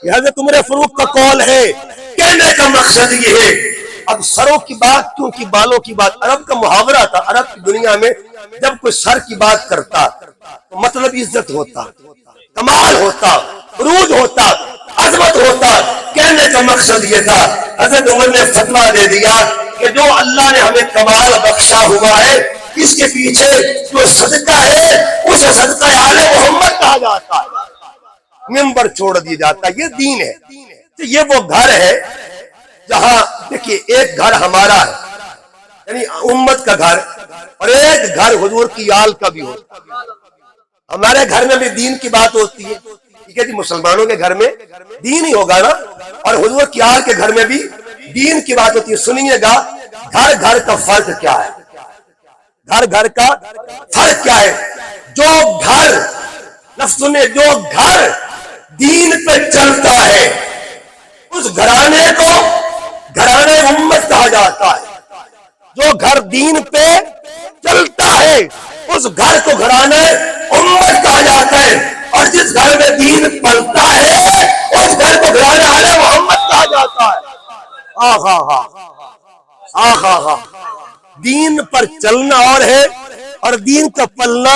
یہ حضرت عمر فاروق کا قول ہے۔ کہنے کا مقصد یہ ہے، اب سروں کی بات کیونکہ بالوں کی بات، عرب کا محاورہ تھا، عرب کی دنیا میں جب کوئی سر کی بات کرتا تو مطلب عزت ہوتا، کمال ہوتا، عروج ہوتا، عظمت ہوتا۔ کہنے کا مقصد یہ تھا، حضرت عمر نے فتویٰ دے دیا کہ جو اللہ نے ہمیں کمال بخشا ہوا ہے، اس کے پیچھے جو صدقہ ہے اسے صدقہ آل محمد کہا جاتا ہے، ممبر چھوڑ دیا جاتا ہے۔ یہ دین ہے۔ تو یہ وہ گھر ہے جہاں دیکھیے ایک گھر ہمارا ہے، یعنی امت کا گھر، اور ایک گھر حضور کی آل کا بھی ہوتا ہے۔ ہمارے گھر میں بھی دین کی بات ہوتی ہے، ٹھیک ہے جی، مسلمانوں کے گھر میں دین ہی ہوگا نا، اور حضور کی آل کے گھر میں بھی دین کی بات ہوتی ہے۔ سنیے گا گھر گھر کا فرق کیا ہے، گھر گھر کا فرق کیا ہے۔ جو گھر، لفظ سنیں، جو گھر دین پہ چلتا ہے اس گھرانے کو گھرانے امت کہا جاتا ہے۔ جو گھر دین پہ چلتا ہے اس گھر کو گھرانے امت کہا جاتا ہے، اور جس گھر میں دین پلتا ہے اس گھر کو گھرانے آل محمد کہا جاتا ہے۔ آہا ہا، آہا ہا، دین پر چلنا اور ہے اور دین کا پلنا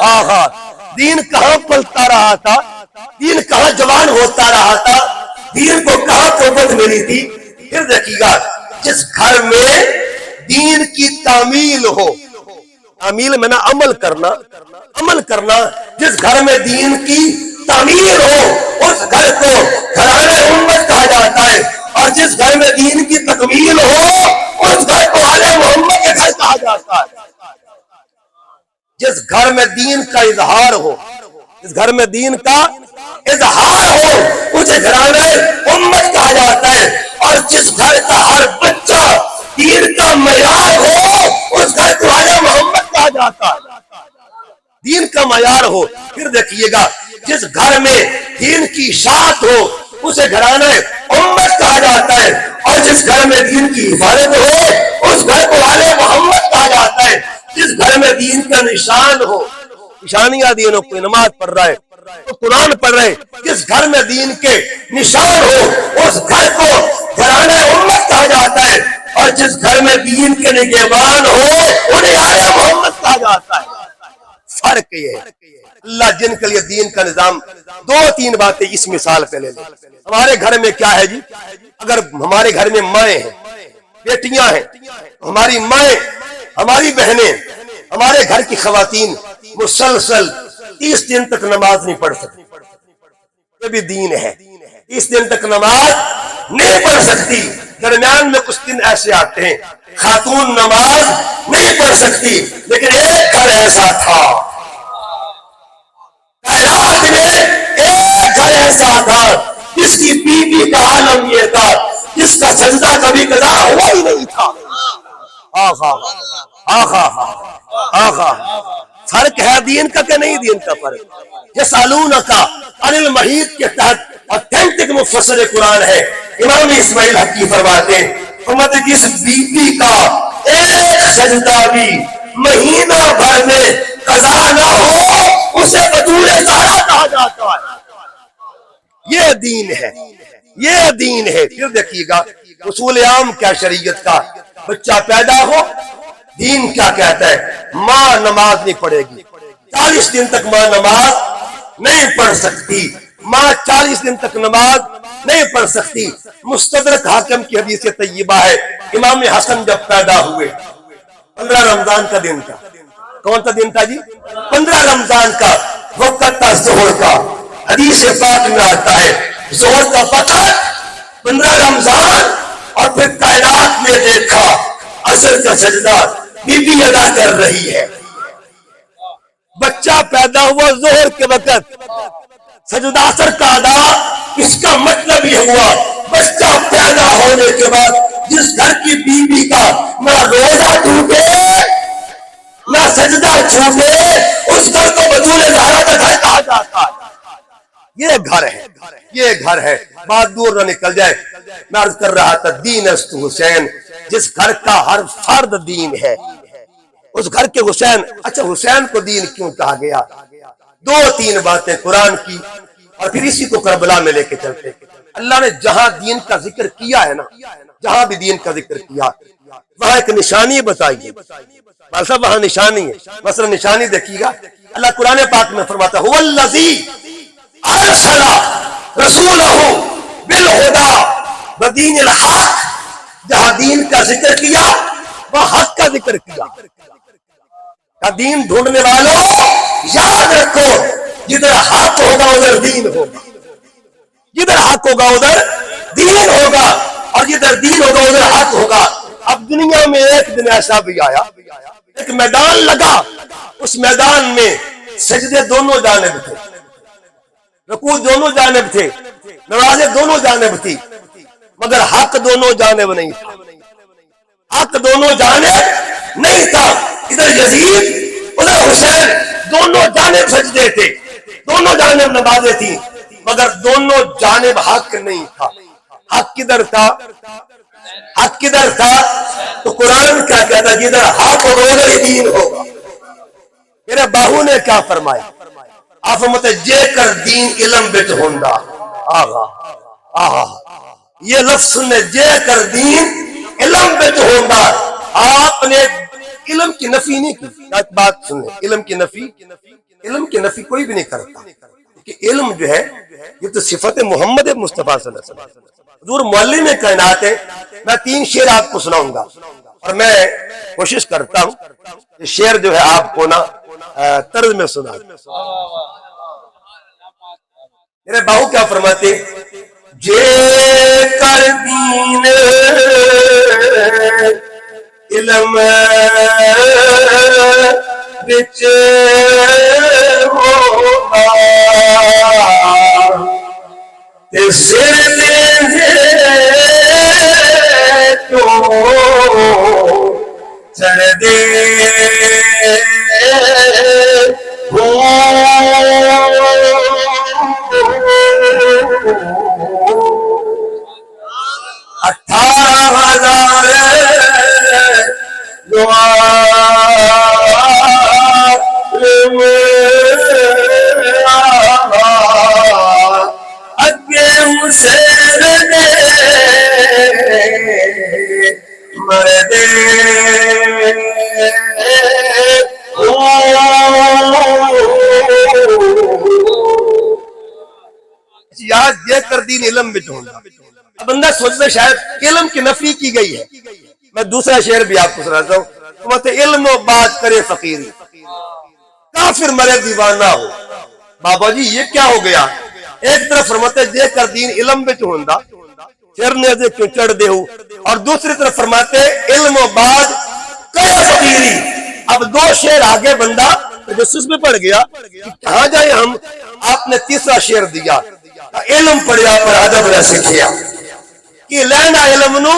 آہا، دین کہاں پلتا رہا تھا، دین کہاں جوان ہوتا رہا تھا، دین کو کہاں قوت ملی تھی. پھر دیکھیے گا جس گھر میں دین کی تعمیل ہو، تعمیل میں نا عمل کرنا، عمل کرنا، جس گھر میں دین کی تعمیل ہو اس گھر کو گھرانہ امت کہا جاتا ہے، اور جس گھر میں دین کی تکمیل ہو اس گھر کو آل محمد کے گھر کہا جاتا ہے. جس گھر میں دین کا اظہار ہو، جس گھر میں دین کا اظہار ہو اسے گھرانہ امت کہا جاتا ہے، اور جس گھر کا ہر بچہ دین کا معیار ہو اس گھر کو آل محمد کہا جاتا ہے، دین کا معیار ہو. پھر دیکھیے گا جس گھر میں دین کی اشاعت ہو اسے گھرانہ امت کہا جاتا ہے، اور جس گھر میں دین کی حفاظت ہو اس گھر کو آل محمد کہا جاتا ہے. جس گھر میں دین کا نشان ہو، نشانیاں دین ہو، کوئی نماز پڑھ رہا ہے تو قرآن پڑھ رہے، جس گھر میں دین کے نشان ہو اس گھر کو گھرانہ امت کہا جاتا ہے، اور جس گھر میں دین کے نگہبان ہو انہیں آل محمد کہا جاتا ہے. فرق یہ ہے اللہ جن کے لیے دین کا نظام. دو تین باتیں اس مثال پہ لے لیں. ہمارے گھر میں کیا ہے جی، اگر ہمارے گھر میں مائیں ہیں، بیٹیاں ہیں، ہماری مائیں، ہماری بہنیں، ہمارے گھر کی خواتین مسلسل 30 دن تک نماز نہیں پڑھ سکتی، یہ بھی دین ہے. 30 دن تک نماز نہیں پڑھ سکتی. درمیان میں کچھ دن ایسے آتے ہیں خاتون نماز نہیں پڑھ سکتی، لیکن ایک گھر ایسا تھا، کائنات میں ایک گھر ایسا تھا جس کی بیوی کا عالم یہ تھا جس کا سجدہ کبھی قضا ہوا ہی نہیں تھا. آہا آہا آہا، فرق ہے دین کا کہ نہیں دین کا فرق. یسألونک عن المحیط کے تحت اتھینٹک مفسر قرآن ہے امام اسماعیل حقی فرماتے ہیں امت جس بیوی کا ایک سجدہ بھی مہینہ بھر میں قضا نہ ہو اسے بطول زہرا کہا جاتا ہے. یہ دین ہے، یہ دین ہے. پھر دیکھیے گا اصول عام کیا شریعت کا، بچہ پیدا ہو دین کیا کہتا ہے، ماں نماز نہیں پڑھے گی، 40 دن تک ماں نماز نہیں پڑھ سکتی، ماں 40 دن تک نماز نہیں پڑھ سکتی. مستدرک حاکم کی حدیث طیبہ ہے امام حسن جب پیدا ہوئے 15 رمضان کا دن تھا. کون سا دن تھا جی؟ 15 رمضان کا وقت تھا ظہر کا. حدیث پاک میں آتا ہے ظہر کا وقت 15 رمضان، اور پھر کائنات میں دیکھا عصر کا سجدہ بی بی ادا کر رہی ہے. بچہ پیدا ہوا ظہر کے وقت، سجدہ عصر کا ادا. اس کا مطلب یہ ہوا بچہ پیدا ہونے کے بعد جس گھر کی بیوی کا نہ روزہ ٹوٹے نہ سجدہ چھوٹے اس گھر کو بطول زہرا کا گھر کہا جاتا ہے. یہ گھر ہے، یہ گھر ہے. بات دور نہ نکل جائے، میں عرض کر رہا تھا دین است حسین، جس گھر کا ہر فرد دین ہے اس گھر کے حسین. اچھا حسین کو دین کیوں کہا گیا؟ دو تین باتیں قرآن کی اور پھر اسی کو کربلا میں لے کے چلتے. اللہ نے جہاں دین کا ذکر کیا ہے نا، جہاں بھی دین کا ذکر کیا وہاں ایک نشانی بتائیے. صاحب وہاں نشانی ہے. مثلا نشانی دیکھیے گا اللہ قرآن پاک میں فرماتا ہے والذی ارسل رسولہ بالہدی ودین الحق. جہاں دین کا ذکر کیا وہاں حق کا ذکر کیا. دین ڈھونڈنے والوں یاد رکھو جدھر حق ہوگا ادھر دین ہوگا، جدھر حق ہوگا ادھر دین ہوگا، اور جدھر دین ہوگا ادھر حق ہوگا. اب دنیا میں ایک دن ایسا بھی آیا، ایک میدان لگا، اس میدان میں سجدے دونوں جانب تھے، رکوع دونوں جانب تھے، نمازیں دونوں جانب تھی، مگر حق دونوں جانب نہیں تھا. حق دونوں جانب نہیں تھا. ادھر یزید ادھر حسین، دونوں جانب سجدے تھے، دونوں جانب نمازیں تھیں، مگر دونوں جانب حق نہیں تھا. حق کدھر تھا؟ حق کدھر تھا؟ تو قرآن کیا کہتا ہے جدھر حق ہوگا ادھر ہی دین ہوگا. میرے باہو نے کیا فرمایا؟ آپ مت جے کر دین علم بچ ہوندا. آہا آہا، یہ لفظ سننے جے کر دین علم بچ ہوندا. آپ نے علم کی نفی نہیں کی. ایک بات سنیں، علم کی نفی کوئی بھی نہیں کرتا کہ علم جو ہے یہ تو صفت محمد مصطفیٰ صلی اللہ علیہ وسلم. حضور معلم کائنات ہے. میں 3 شعر آپ کو سناؤں گا اور میں کوشش کرتا ہوں یہ شعر جو ہے آپ کو نا طرز میں سنا. میرے باؤ کیا فرماتے، جے کر دین علم بچ ہوگا تے سر دے تو چڑھ دے یاد یہ کر دین علم میں ڈھونڈا. اب بندہ سوچتا شاید علم کی نفی کی گئی ہے. میں دوسرا شعر بھی آپ کو سناتا ہوں. تمہیں علم و بات کرے فقیری کافر مرے دیوانہ ہو. بابا جی یہ کیا ہو گیا؟ ایک طرف فرماتے یہ کر دین علم میں ڈھونڈا چرنے سے کیوں چڑھ دے ہو، اور دوسری طرف فرماتے علم و بات کرے فقیری. اب 2 شعر آگے بندہ تجسس میں پڑ گیا کہ کہاں جائے ہم. آپ نے تیسرا شعر دیا، علم پڑھیا پر ادب نہ سکھیا کہ لینا علم نو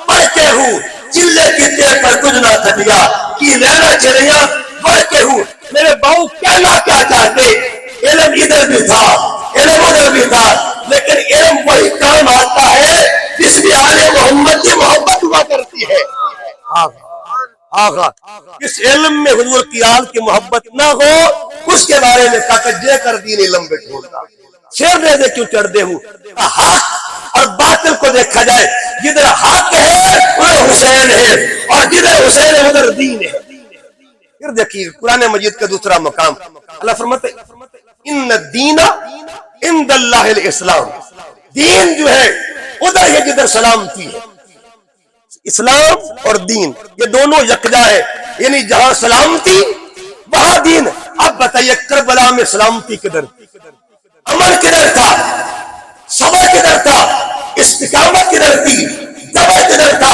پڑھ کے ہوں چلے کتے پر کچھ نہ کھٹیا کہ لینا چلیا پڑھ کے ہوں. میرے باؤ کہنا کیا چاہتے، علم ادھر بھی تھا علم ادھر بھی تھا، لیکن علم وہی کام آتا ہے جس میں آل محمد کی محبت ہوا کرتی ہے. آغا اس علم میں حضور کی آل کی محبت نہ ہو اس کے بارے میں کہا کہ جے کر دین علم میں ڈھونڈا شیر دے دے کیوں چڑھ دے ہوں. حق اور باطل کو دیکھا جائے، جدھر حق ہے ادھر حسین ہے اور جدھر حسین ہے ادھر دین ہے. پھر دیکھیے قرآن مجید کا دوسرا مقام اللہ فرماتے ان الدین عند اللہ الاسلام. دین جو ہے ادھر ہے جدھر سلامتی ہے. اسلام اور دین یہ دونوں یکجا ہے، یعنی جہاں سلامتی وہاں دین. اب بتائیے کربلا میں سلامتی کدھر تھی، عمل کدھر تھا، صبر کدھر تھا، استقامت کدھر تھی، جبر کدھر تھا،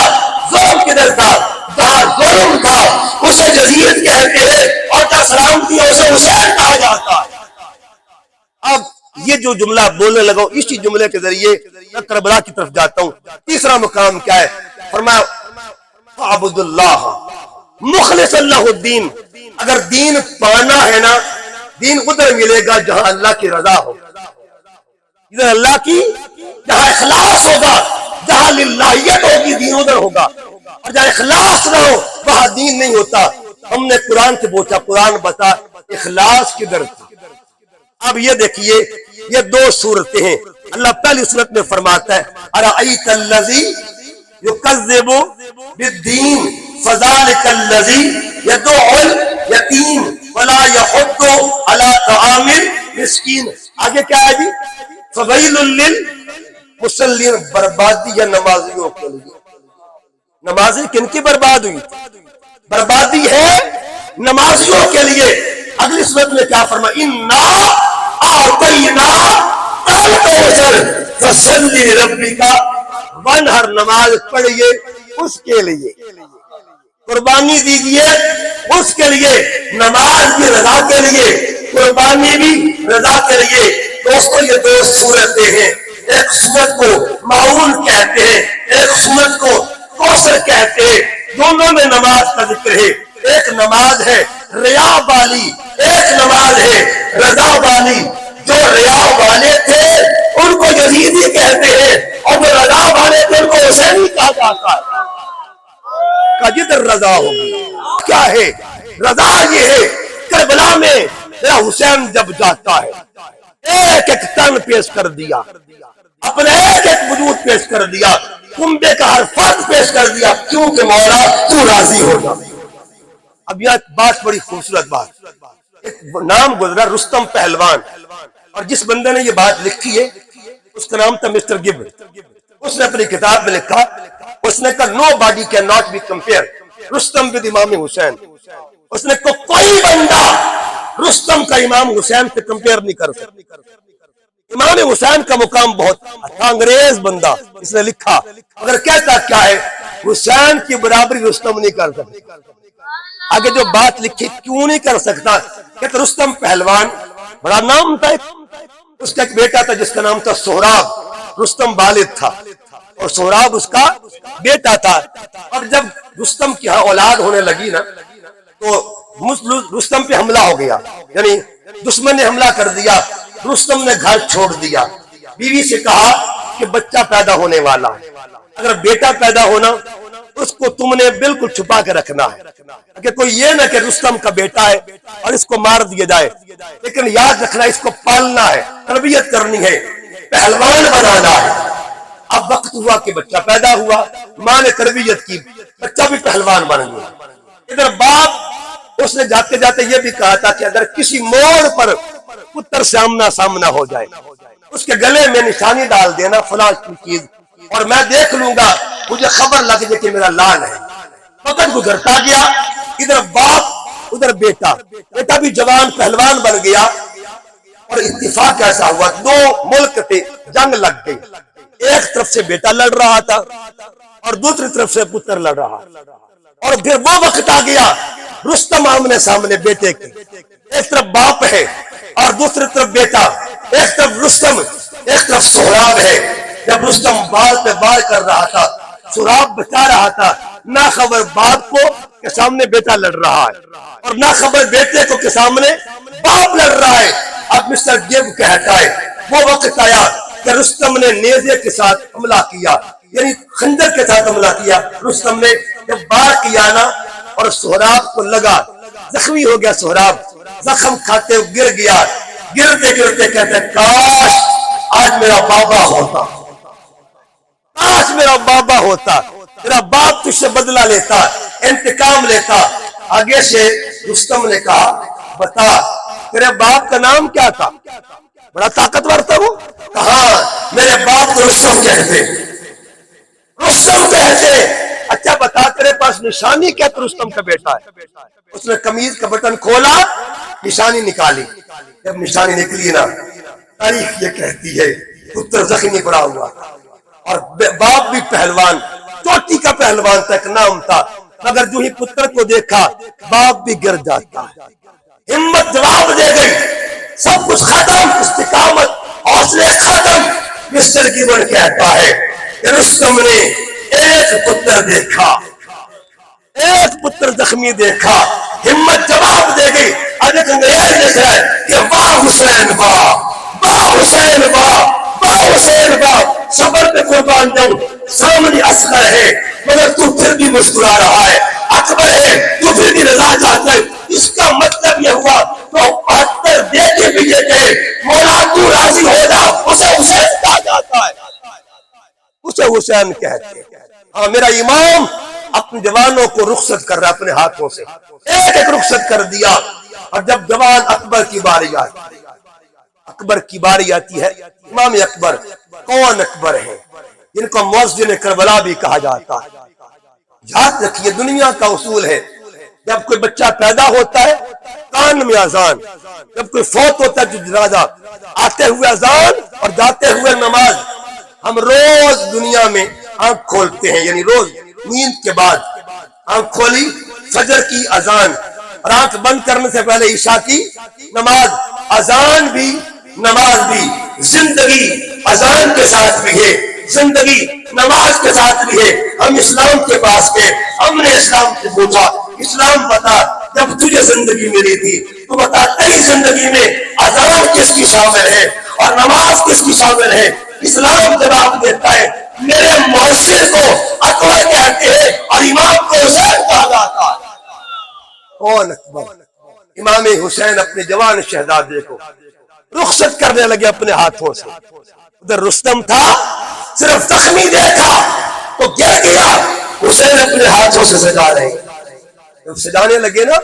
ظلم کدھر تھا؟ جہاں ظلم تھا اسے جزیرت کہتے ہیں اور جہاں سلامتی ہے اسے حسین کہا جاتا ہے. اب یہ جو جملہ بولنے لگا اسی جملے کے ذریعے میں کربلا کی طرف جاتا ہوں. تیسرا مقام کیا ہے؟ فرمایا فَعْبُدُ اللَّهَ مُخْلِصَ اللَّهُ الدِّينَ. اگر دین پانا ہے نا دین ادھر ملے گا جہاں اللہ کی رضا ہو، ادھر اللہ کی جہاں اخلاص ہوگا، جہاں للہیت ہوگی دین ادھر ہوگا، اور جہاں اخلاص نہ ہو وہاں دین نہیں ہوتا. ہم نے قرآن سے پوچھا قرآن بتا اخلاص کدھر تھی. اب یہ دیکھیے یہ 2 صورتیں ہیں. اللہ پہلی صورت میں فرماتا ہے ارأیت الذی یکذب بالدین فذلک الذی یدعو الیتیم ولا یحض علی طعام المسکین. آگے کیا ہے جی؟ فویل للمصلین. بربادی ہے نمازیوں کے لیے. نمازی کن کی برباد ہوئی؟ بربادی ہے نمازیوں کے لیے. اگلی صورت میں کیا فرمایا انا اعطینا الکوثر فصلی لربک وانحر. نماز پڑھیے اس کے لیے، قربانی دیجیے اس کے لیے. نماز بھی رضا کے لیے، قربانی بھی رضا کے لیے. دوستو یہ 2 صورتیں ہیں. ایک صورت کو معون کہتے ہیں، ایک صورت کو کوثر کہتے ہیں. دونوں میں نماز کا ذکر ہے. ایک نماز ہے ریا والی، ایک نماز ہے رضا والی. جو ریا والے تھے ان کو یزیدی کہتے ہیں اور جو رضا والے تھے ان کو حسینی کہا جاتا ہے. جدھر رضا ہوگی کیا ہے؟ رضا یہ ہے کربلا میں میرا حسین جب جاتا ہے ایک ایک تن پیش کر دیا، اپنا ایک ایک وجود پیش کر دیا، کنبے کا ہر فرد پیش کر دیا. کیونکہ مولا تو راضی ہو جا. اب یہ بات بڑی خوبصورت بات، ایک نام گزرا رستم پہلوان، اور جس بندے نے یہ بات لکھی ہے اس کا نام تھا مسٹر گب۔ اس نے اپنی کتاب میں لکھا، اس نے کہا nobody can not be compare Rustam with Imam Hussain. اس نے کہا کوئی بندہ رستم کا امام حسین سے کمپیئر نہیں کر سکتا۔ امام حسین کا مقام بہت تھا، انگریز بندہ، اس نے لکھا اگر کہتا کیا ہے حسین کی برابری رستم نہیں کر سکتا۔ آگے جو بات لکھی کیوں نہیں کر سکتا، کہ رستم پہلوان بڑا نام تھا، اس کا ایک بیٹا تھا جس کا نام تھا سہراب، رستم والد تھا اور سہراب اس کا بیٹا تھا۔ اور جب رستم کی اولاد ہونے لگی نا تو رستم پہ حملہ ہو گیا، یعنی دشمن نے حملہ کر دیا، رستم نے گھر چھوڑ دیا، بیوی سے کہا کہ بچہ پیدا ہونے والا، اگر بیٹا پیدا ہونا اس کو تم نے بالکل چھپا کے رکھنا ہے کہ کوئی یہ نہ کہ رستم کا بیٹا ہے اور اس کو مار دیا جائے، لیکن یاد رکھنا اس کو پالنا ہے، تربیت کرنی ہے، پہلوان بنانا ہے۔ اب وقت ہوا کہ بچہ پیدا ہوا، ماں نے تربیت کی، بچہ بھی پہلوان بن گیا۔ ادھر باپ اس نے جاتے جاتے یہ بھی کہا تھا کہ اگر کسی موڑ پر پتر سے آمنا سامنا ہو جائے اس کے گلے میں نشانی ڈال دینا فلاں چیز، اور میں دیکھ لوں گا، مجھے خبر لگ جائے کہ میرا لال ہے۔ وقت گزرتا گیا، ادھر باپ ادھر بیٹا، بیٹا بھی جوان پہلوان بن گیا، اور اتفاق ایسا ہوا دو ملک تھے، جنگ لگ گئی، ایک طرف سے بیٹا لڑ رہا تھا اور دوسری طرف سے پتر لڑ رہا، اور پھر وہ وقت آ گیا رستم آمنے سامنے بیٹے کے، ایک طرف باپ ہے اور دوسری طرف بیٹا، ایک طرف رستم ایک طرف سہراب ہے۔ جب رستم بال پہ بال کر رہا تھا، سہراب بچا رہا تھا، نہ خبر باپ کو کہ سامنے بیٹا لڑ رہا ہے اور نہ خبر بیٹے کو کہ سامنے باپ لڑ رہا ہے۔ اب مسٹر گیب کہتا ہے وہ وقت آیا کہ رستم نے نیزے کے ساتھ حملہ کیا، یعنی خنجر کے ساتھ حملہ کیا۔ رستم نے جب بار کیا نا اور سہراب کو لگا، زخمی ہو گیا سہراب، زخم کھاتے گر گیا، گرتے گرتے کہتے کاش آج میرا بابا ہوتا، کاش میرا بابا ہوتا، میرا باپ تجھ سے بدلہ لیتا، انتقام لیتا۔ آگے سے رستم نے کہا بتا تیرے باپ کا نام کیا تھا؟ بڑا طاقتور تھا وہ، کہا میرے باپ کو رستم کہتے، رستم کہتے۔ اچھا بتا تیرے پاس نشانی کیا؟ تو رستم کا بیٹا ہے۔ اس نے قمیض کا بٹن کھولا، نشانی نکالی، جب نشانی نکلی نا تاریخ یہ کہتی ہے پتر زخمی پڑا ہوا اور باپ بھی پہلوان، چوٹی کا پہلوان تھا، ایک نام تھا، مگر جو ہی پتر کو دیکھا باپ بھی گر جاتا ہے، ہمت جواب دے گئی، سب کچھ ختم، استقامت حوصلے ختم۔ مسٹر گیبن کہتا ہے کہ رستم نے ایک پتر دیکھا، ایک پتر زخمی دیکھا، ہمت جواب دے گئی۔ اب ایک انگریز لکھ رہا ہے کہ واہ حسین واہ، واہ حسین واہ، واہ حسین واہ، صبر پہ قربان جاؤں، سامنے اصغر ہے مگر تو پھر بھی مسکرا رہا ہے، اکبر ہے تو پھر بھی رضا چاہتا ہے۔ اس کا مطلب یہ ہوا تو 72 دے کے بھی یہ کہے مولا تو راضی ہو جا، اسے حسین کہا جاتا ہے، اسے حسین کہتے ہیں۔ ہاں میرا امام اپنے جوانوں کو رخصت کر رہا اپنے ہاتھوں سے، ایک ایک رخصت کر دیا۔ اور جب جوان اکبر کی باری آتی، اکبر کی باری آتی ہے، امام اکبر کون اکبر ہے جن کو مؤذن کربلا بھی کہا جاتا ہے؟ یاد رکھیے دنیا کا اصول ہے جب کوئی بچہ پیدا ہوتا ہے کان میں اذان، جب کوئی فوت ہوتا ہے جو جنازہ، آتے ہوئے اذان اور جاتے ہوئے نماز۔ ہم روز دنیا میں آنکھ کھولتے ہیں، یعنی روز نیند کے بعد آنکھ کھولی، فجر کی اذان اور آنکھ بند کرنے سے پہلے عشاء کی نماز، اذان بھی نماز بھی، زندگی اذان کے ساتھ بھی ہے، زندگی نماز کے ساتھ بھی ہے۔ ہم اسلام کے پاس گئے، ہم نے اسلام سے پوچھا اسلام بتا جب تجھے زندگی ملی تھی تو بتا تیری زندگی میں اذان کس کی شامل ہے اور نماز کس کی شامل ہے؟ اسلام جواب دیتا ہے میرے مؤذن کو اکبر کہتے ہیں اور امام کو حسین کہا جاتا ہے۔ کون اکبر؟ امام حسین اپنے جوان شہزادے کو رخصت کرنے لگے اپنے ہاتھوں سے۔ ادھر رستم تھا، صرف زخمی دیکھا تو گر گیا، حسین اپنے ہاتھوں سے سجا رہے۔ جب سجانے لگے نا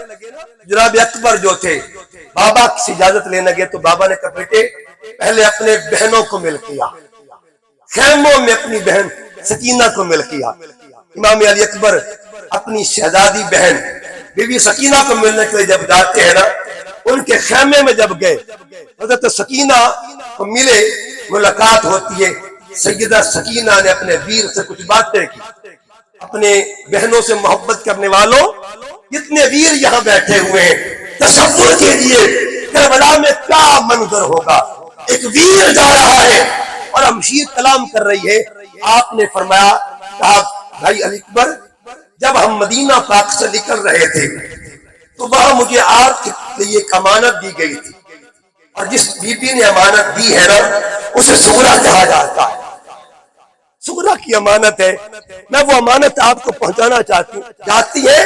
جناب اکبر جو تھے بابا سے اجازت لینے گئے تو بابا نے کہا بیٹے پہلے اپنے بہنوں کو مل کیا، خیموں میں اپنی بہن سکینہ کو مل کیا۔ امام علی اکبر اپنی شہزادی بہن بی بی سکینہ کو ملنے کے لیے جب جاتے ہیں نا، ان کے خیمے میں جب گئے حضرت سکینہ کو ملے، ملاقات ہوتی ہے، سیدہ سکینہ نے اپنے ویر سے کچھ باتیں کی، اپنے بہنوں سے محبت کرنے والوں اتنے ویر یہاں بیٹھے ہوئے ہیں، تصور کیجئے کربلا میں کیا منظر ہوگا، ایک ویر جا رہا ہے اور ہمشیر کلام کر رہی ہے۔ آپ نے فرمایا کہا بھائی علی اکبر جب ہم مدینہ پاک سے نکل رہے تھے تو وہاں مجھے آپ کے لیے ایک امانت دی گئی تھی، اور جس بی بی نے امانت دی ہے نا اسے سغرا کہا جاتا ہے، سغرا کی امانت ہے، میں وہ امانت آپ کو پہنچانا چاہتی ہوں۔ جاتی ہے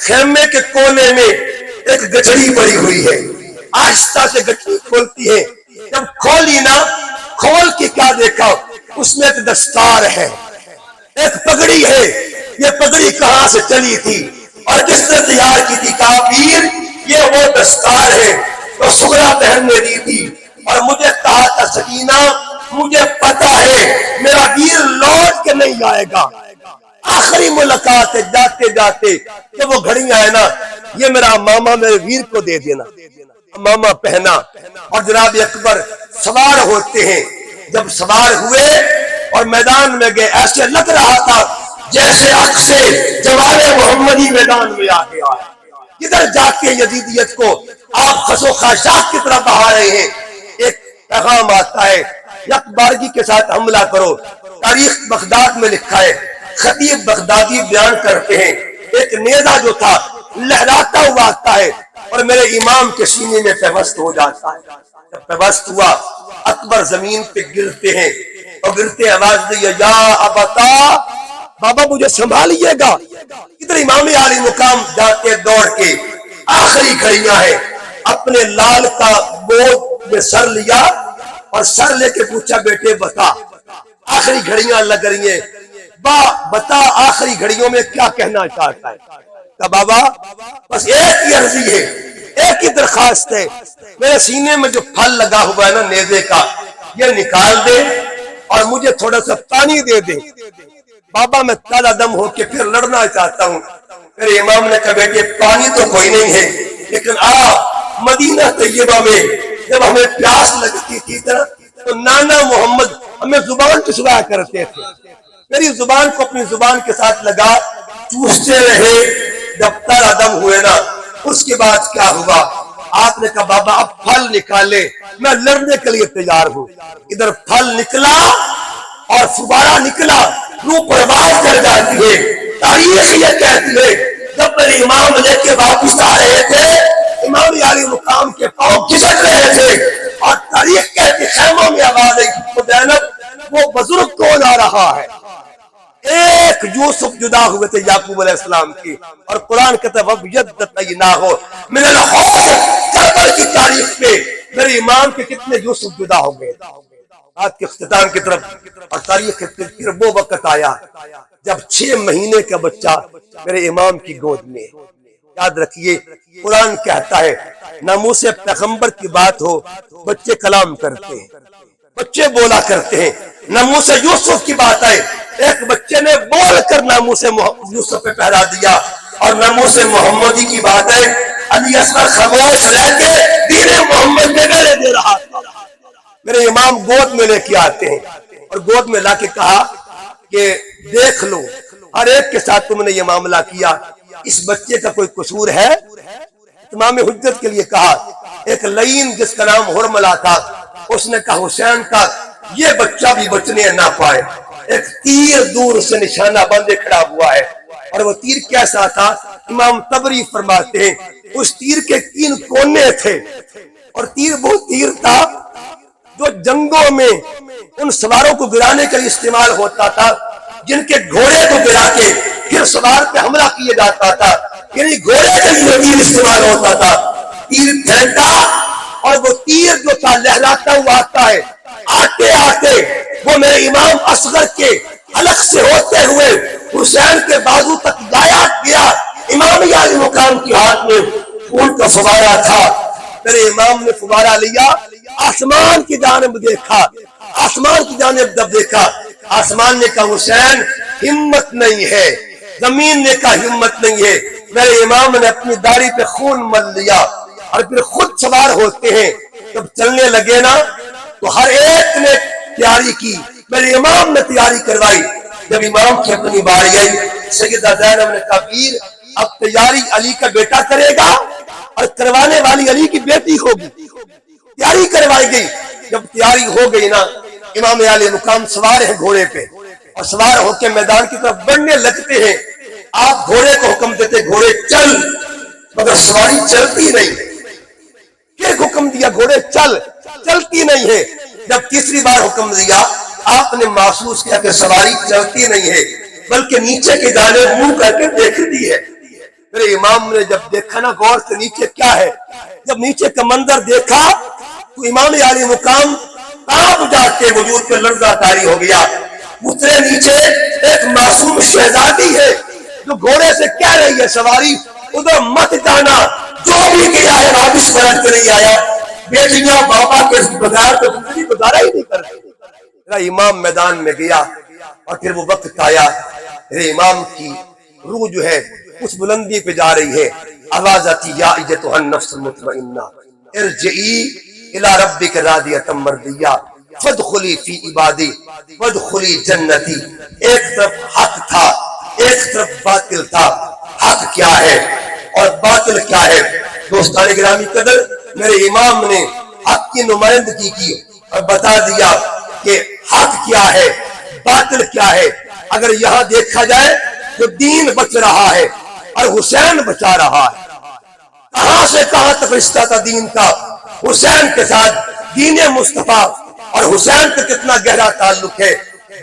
خیمے کے کونے میں ایک گچڑی پڑی ہوئی ہے، آہستہ سے گچڑی کھولتی ہے، جب کھولی نا کھول کے کیا دیکھا اس میں ایک دستار ہے، ایک پگڑی ہے، یہ پگڑی کہاں سے چلی تھی اور کس نے تیار کی تھی؟ کہا پیر یہ وہ دستار ہے جو سغرا بہن نے دی تھی، اور مجھے کہا تھا سکینہ مجھے پتا ہے میرا ویر لوٹ کے نہیں آئے گا، آخری ملاقات ہے، جاتے جاتے کہ وہ گھڑیاں ہے نا یہ میرا ماما میرے ویر کو دے دینا۔ ماما پہنا اور جناب اکبر سوار ہوتے ہیں، جب سوار ہوئے اور میدان میں گئے ایسے لگ رہا تھا جیسے اک سے جوان محمدی میدان میں آ گیا ہے، کدھر جا کے یزیدیت کو آپ خسو خاشاک کی طرح بہا رہے ہیں۔ ایک پیغام آتا ہے یک بارگی کے ساتھ حملہ کرو، تاریخ بغداد میں لکھا ہے، خطیب بغدادی بیان کرتے ہیں ایک نیزہ جو تھا لہراتا ہوا آتا ہے اور میرے امام کے سینے میں پیوست ہو جاتا ہے، جب پیوست ہوا اکبر زمین پہ گرتے ہیں اور گرتے آواز دی یا ابتا بابا مجھے سنبھالیے گا، ادھر امام عالی مقام جاتے دوڑ کے آخری گھڑیاں ہیں، اپنے لال کا گود میں سر لیا اور سر لے کے پوچھا بیٹے بتا آخری گھڑیاں لگ رہی ہیں، بتا آخری گھڑیوں میں کیا کہنا چاہتا ہے؟ کہ بابا بس ایک ہی عرضی ہے، ایک ہی درخواست ہے، میرے سینے میں جو پھل لگا ہوا ہے نا نیزے کا یہ نکال دے اور مجھے تھوڑا سا پانی دے دے، بابا میں تازہ دم ہو کے پھر لڑنا چاہتا ہوں۔ میرے امام نے کہا بیٹے پانی تو کوئی نہیں ہے لیکن مدینہ طیبہ میں جب ہمیں پیاس لگتی تھی تو نانا محمد ہمیں زبان چسوایا کرتے تھے، میری زبان کو اپنی زبان کے ساتھ لگا چوستے رہے، جب تازہ دم ہوئے نا اس کے بعد کیا ہوا؟ آپ نے کہا بابا اب پھل نکالے، میں لڑنے کے لیے تیار ہوں۔ ادھر پھل نکلا اور فبارہ نکلا، روح پرواز کر جاتی ہے۔ تاریخ یہ کہتی ہے جب میرے امام لے کے واپس آ رہے تھے امام عالی مقام کے پاؤں کھسک رہے تھے اور تاریخ کہتی خیموں میں آواز آئی وہ بزرگ کون آ رہا ہے؟ ایک یوسف جدا ہوئے تھے یعقوب علیہ السلام کی، اور قرآن کہتا ہے وَبْيَدَّتَيْنَاهُ مِنَ الْحُوْسِ کربل کی تاریخ پہ میرے امام کے کتنے یوسف جدا ہو گئے۔ آج کے اختتام کی طرف اور تاریخ پھر وہ وقت آیا جب 6 مہینے کا بچہ میرے امام کی گود میں۔ یاد رکھیے قرآن کہتا ہے ناموس پیغمبر کی بات ہو بچے کلام کرتے ہیں، بچے بولا کرتے ہیں۔ ناموس یوسف کی بات ہے ایک بچے نے بول کر ناموس یوسف پہ پہرا دیا، اور ناموس محمدی کی بات ہے علی اصغر خاموش رہ کے دین محمد میں گلے دے رہا تھا۔ میرے امام گود میں لے کے آتے ہیں اور گود میں لا کے کہا کہ دیکھ لو ہر ایک کے ساتھ تم نے یہ معاملہ کیا، اس بچے کا کوئی قصور ہے؟ امام حجت کے لیے کہا ایک لعین جس کا نام ہرملہ تھا اس نے کہا حسین کا یہ بچہ بھی بچنے نہ پائے، ایک تیر دور سے نشانہ باندھے کھڑا ہوا ہے، اور وہ تیر کیسا تھا؟ امام طبری فرماتے ہیں اس تیر کے 3 کونے تھے، اور تیر وہ تیر تھا جو جنگوں میں ان سواروں کو گرانے کے لیے استعمال ہوتا تھا جن کے گھوڑے کو گرا کے پھر سوار پہ حملہ کیا جاتا تھا، یعنی گھوڑے کے لیے تیر استعمال ہوتا تھا۔ تیر پھینکا اور وہ تیر جو تھا لہراتا ہوا آتا ہے، آتے آتے وہ میرے امام اصغر کے حلق سے ہوتے ہوئے حسین کے بازو تک جایا گیا۔ امام علی مقام ہاتھ میں خون کا فوارہ تھا. میرے امام نے فوارہ لیا, آسمان کی جانب دیکھا, آسمان کی جانب جب دیکھا, آسمان نے کہا حسین ہمت نہیں ہے, زمین نے کہا ہمت نہیں ہے. میرے امام نے اپنی داڑھی پہ خون مل لیا اور پھر خود سوار ہوتے ہیں. جب چلنے لگے نا تو ہر ایک نے تیاری کی, میرے امام نے تیاری کروائی. جب امام کی اپنی باری آئی, سیدہ زینب نے کہا پیر اب تیاری علی کا بیٹا کرے گا اور کروانے والی علی کی بیٹی ہوگی. تیاری کروائی گئی. جب تیاری ہو گئی نا, امام علی مقام سوار ہیں گھوڑے پہ اور سوار ہو کے میدان کی طرف بڑھنے لگتے ہیں. آپ گھوڑے کو حکم دیتے گھوڑے چل, مگر سواری چلتی نہیں. پھر حکم دیا گھوڑے چل, چلتی نہیں ہے. جب تیسری بار حکم دیا آپ نے محسوس کیا کہ سواری چلتی نہیں ہے بلکہ نیچے کی جانب منہ کر کے دیکھتی ہے. میرے امام نے جب دیکھا نا غور سے نیچے کیا ہے, جب نیچے کا منظر دیکھا تو امام علی مقام کانپ جاتے, وجود پہ لرزہ طاری ہو گیا. اترے نیچے, ایک معصوم شہزادی ہے جو گھوڑے سے کہہ رہی ہے سواری ادھر مت جانا, جو بھی گیا ہے واپس پلٹ کے نہیں آیا. بیٹیاں بابا کے بغیر تو زندگی گزارا ہی نہیں کر رہی. میرا امام میدان میں گیا اور پھر وہ وقت آیا, میرے امام کی روح جو ہے اس بلندی پہ جا رہی ہے. آواز آتی یا ایتھا النفس المطمئنہ ارجعی الی ربک راضیۃ مرضیہ فادخلی فی عبادی وادخلی جنتی. ایک طرف حق تھا, ایک طرف باطل تھا. حق کیا ہے اور باطل کیا ہے؟ دوستان گرامی قدر, میرے امام نے حق کی نمائندگی کی اور بتا دیا کہ حق کیا ہے, باطل کیا ہے. اگر یہاں دیکھا جائے تو دین بچ رہا ہے اور حسین بچا رہا ہے. کہاں سے کہاں تک رشتہ تھا دین کا حسین کے ساتھ. دین مصطفیٰ اور حسین کا کتنا گہرا تعلق ہے.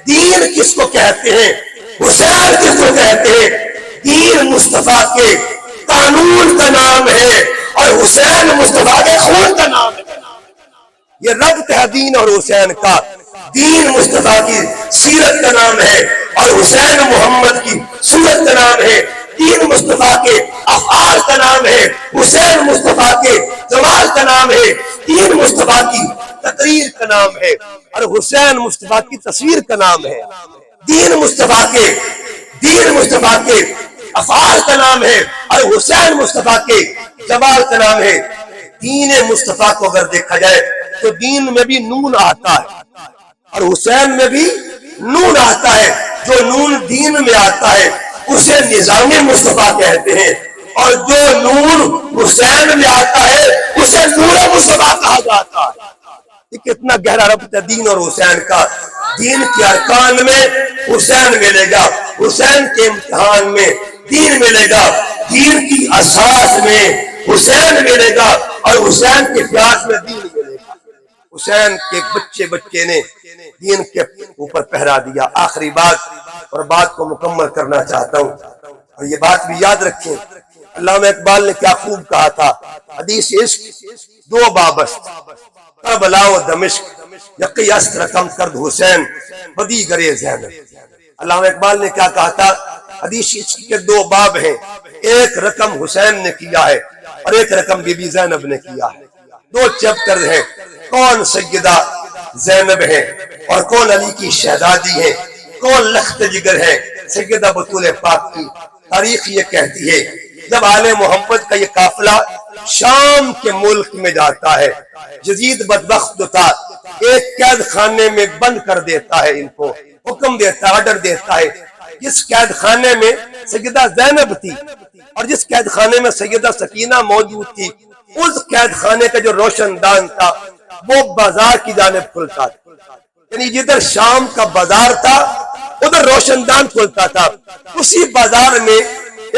دین کس کو کہتے ہیں, حسین کس کو کہتے ہیں؟ دین مصطفیٰ کے قانون کا نام ہے اور حسین مصطفیٰ کے خون کا نام ہے. یہ ربط ہے دین اور حسین کا. دین مصطفیٰ کی سیرت کا نام ہے اور حسین محمد کی سنت کا نام ہے. دین مصطفیٰ کے افعال کا نام ہے, حسین مصطفیٰ کے جمال کا نام ہے. دین مصطفیٰ کی تقریر کا نام ہے اور حسین مصطفیٰ کی تصویر کا نام ہے. دین مصطفیٰ کے افعال کا نام ہے اور حسین مصطفیٰ کے جمال کا نام ہے. دین مصطفیٰ کو اگر دیکھا جائے تو دین میں بھی نون آتا ہے اور حسین میں بھی نون آتا ہے. جو نون دین میں آتا ہے اسے نظام مصطفیٰ کہتے ہیں اور جو نور حسین میں آتا ہے اسے نور مصطفیٰ کہا جاتا ہے. یہ کتنا گہرا ربط ہے دین اور حسین کا. دین کے ارکان میں حسین ملے گا, حسین کے امتحان میں دین ملے گا, دین کی اساس میں حسین ملے گا اور حسین کے پیاس میں دین ملے گا. حسین کے بچے نے دین کے اوپر پہرا دیا. آخری بات اور بات کو مکمل کرنا چاہتا ہوں اور یہ بات بھی یاد رکھیں, علامہ اقبال نے کیا خوب کہا تھا, حدیث عشق دو بابست کربلا و دمشق یقی است رقم کرد حسین بدی گرے زینب. علامہ اقبال نے کیا کہا تھا, حدیث عشق کے دو باب ہیں, ایک رقم حسین نے کیا ہے اور ایک رقم بی بی زینب نے کیا ہے. دو چیپٹر ہیں, کون سیدہ زینب ہے اور کون علی کی شہزادی ہے, کون لخت جگر ہے سیدہ بطول پاک کی. تاریخ یہ کہتی ہے جب آل محمد کا یہ قافلہ شام کے ملک میں جاتا ہے, یزید بدبخت جو تھا ایک قید خانے میں بند کر دیتا ہے, ان کو حکم دیتا ہے, آرڈر دیتا ہے. جس قید خانے میں سیدہ زینب تھی اور جس قید خانے میں سیدہ سکینہ موجود تھی, اس قید خانے کا جو روشن دان تھا وہ بازار کی جانب کھلتا تھا. یعنی جدھر شام کا بازار تھا ادھر روشن دان کھلتا تھا. اسی بازار میں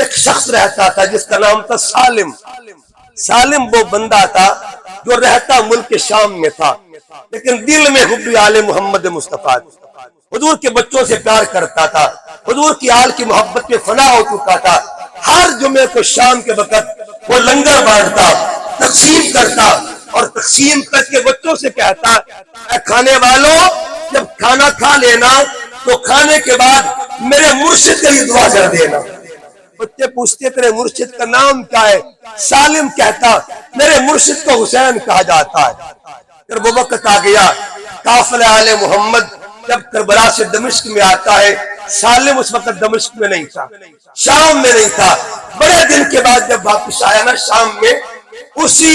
ایک شخص رہتا تھا جس کا نام تھا سالم. سالم وہ بندہ تھا جو رہتا ملک شام میں تھا لیکن دل میں حب آل محمد مصطفیٰ, حضور کے بچوں سے پیار کرتا تھا, حضور کی آل کی محبت میں فنا ہو چکا تھا. ہر جمعے کو شام کے وقت وہ لنگر بانٹتا, تقسیم کرتا اور تقسیم کر کے بچوں سے کہتا, اے کھانے والوں جب کھانا کھا لینا تو کھانے کے بعد میرے مرشد کے لیے دعا کر دینا. بچے پوچھتے تیرے مرشد کا نام کیا ہے؟ سالم کہتا میرے مرشد کو حسین کہا جاتا ہے۔ پھر وہ وقت آ گیا قافلہ آل محمد جب کربلا سے دمشق میں آتا ہے، سالم اس وقت دمشق میں نہیں تھا، شام میں نہیں تھا، بڑے دن کے بعد جب واپس آیا نا شام میں، اسی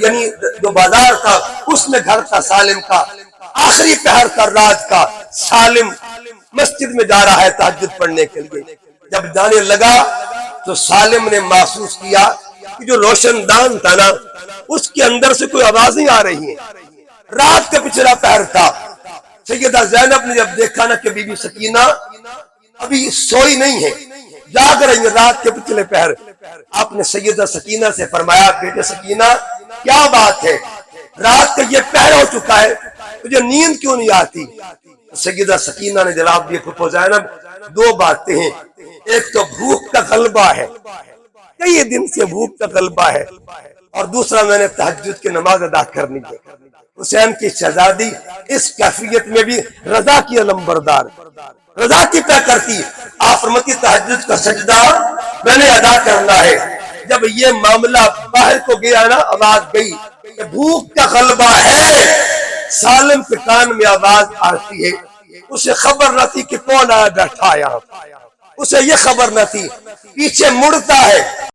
یعنی جو بازار تھا اس میں گھر تھا سالم کا، آخری پہر کا رات کا، سالم مسجد میں جا رہا ہے تہجد پڑھنے کے لیے، جب جانے لگا تو سالم نے محسوس کیا کہ جو روشن دان تھا نا اس کے اندر سے کوئی آوازیں آ رہی ہیں، رات کا پچھلا پہر تھا۔ سیدہ زینب نے جب دیکھا نا کہ بی بی سکینہ ابھی سوئی نہیں ہے، جاگ رہی ہے رات کے پچھلے پہر، آپ نے سیدہ سکینہ سے فرمایا بیٹے سکینہ کیا بات ہے، رات کا یہ پہر ہو چکا ہے، تجھے نیند کیوں نہیں آتی؟ سیدہ سکینہ نے جواب دیا پھپھو زینب دو باتیں ہیں، ایک تو بھوک کا غلبہ ہے، کئی دن سے بھوک کا غلبہ ہے، اور دوسرا میں نے تہجد کی نماز ادا کرنی ہے۔ حسین کی شہزادی اس کیفیت میں بھی رضا کی علم بردار، رضا کی طے کرتی، آپ فرماتی تہجد کا سجدہ میں نے ادا کرنا ہے۔ جب یہ معاملہ باہر کو گیا نا آواز گئی کہ بھوک کا غلبہ ہے، سالم کے کان میں آواز آتی ہے، اسے خبر نہ تھی کہ کون آیا بیٹھا یہاں، اسے یہ خبر نہ تھی، پیچھے مڑتا ہے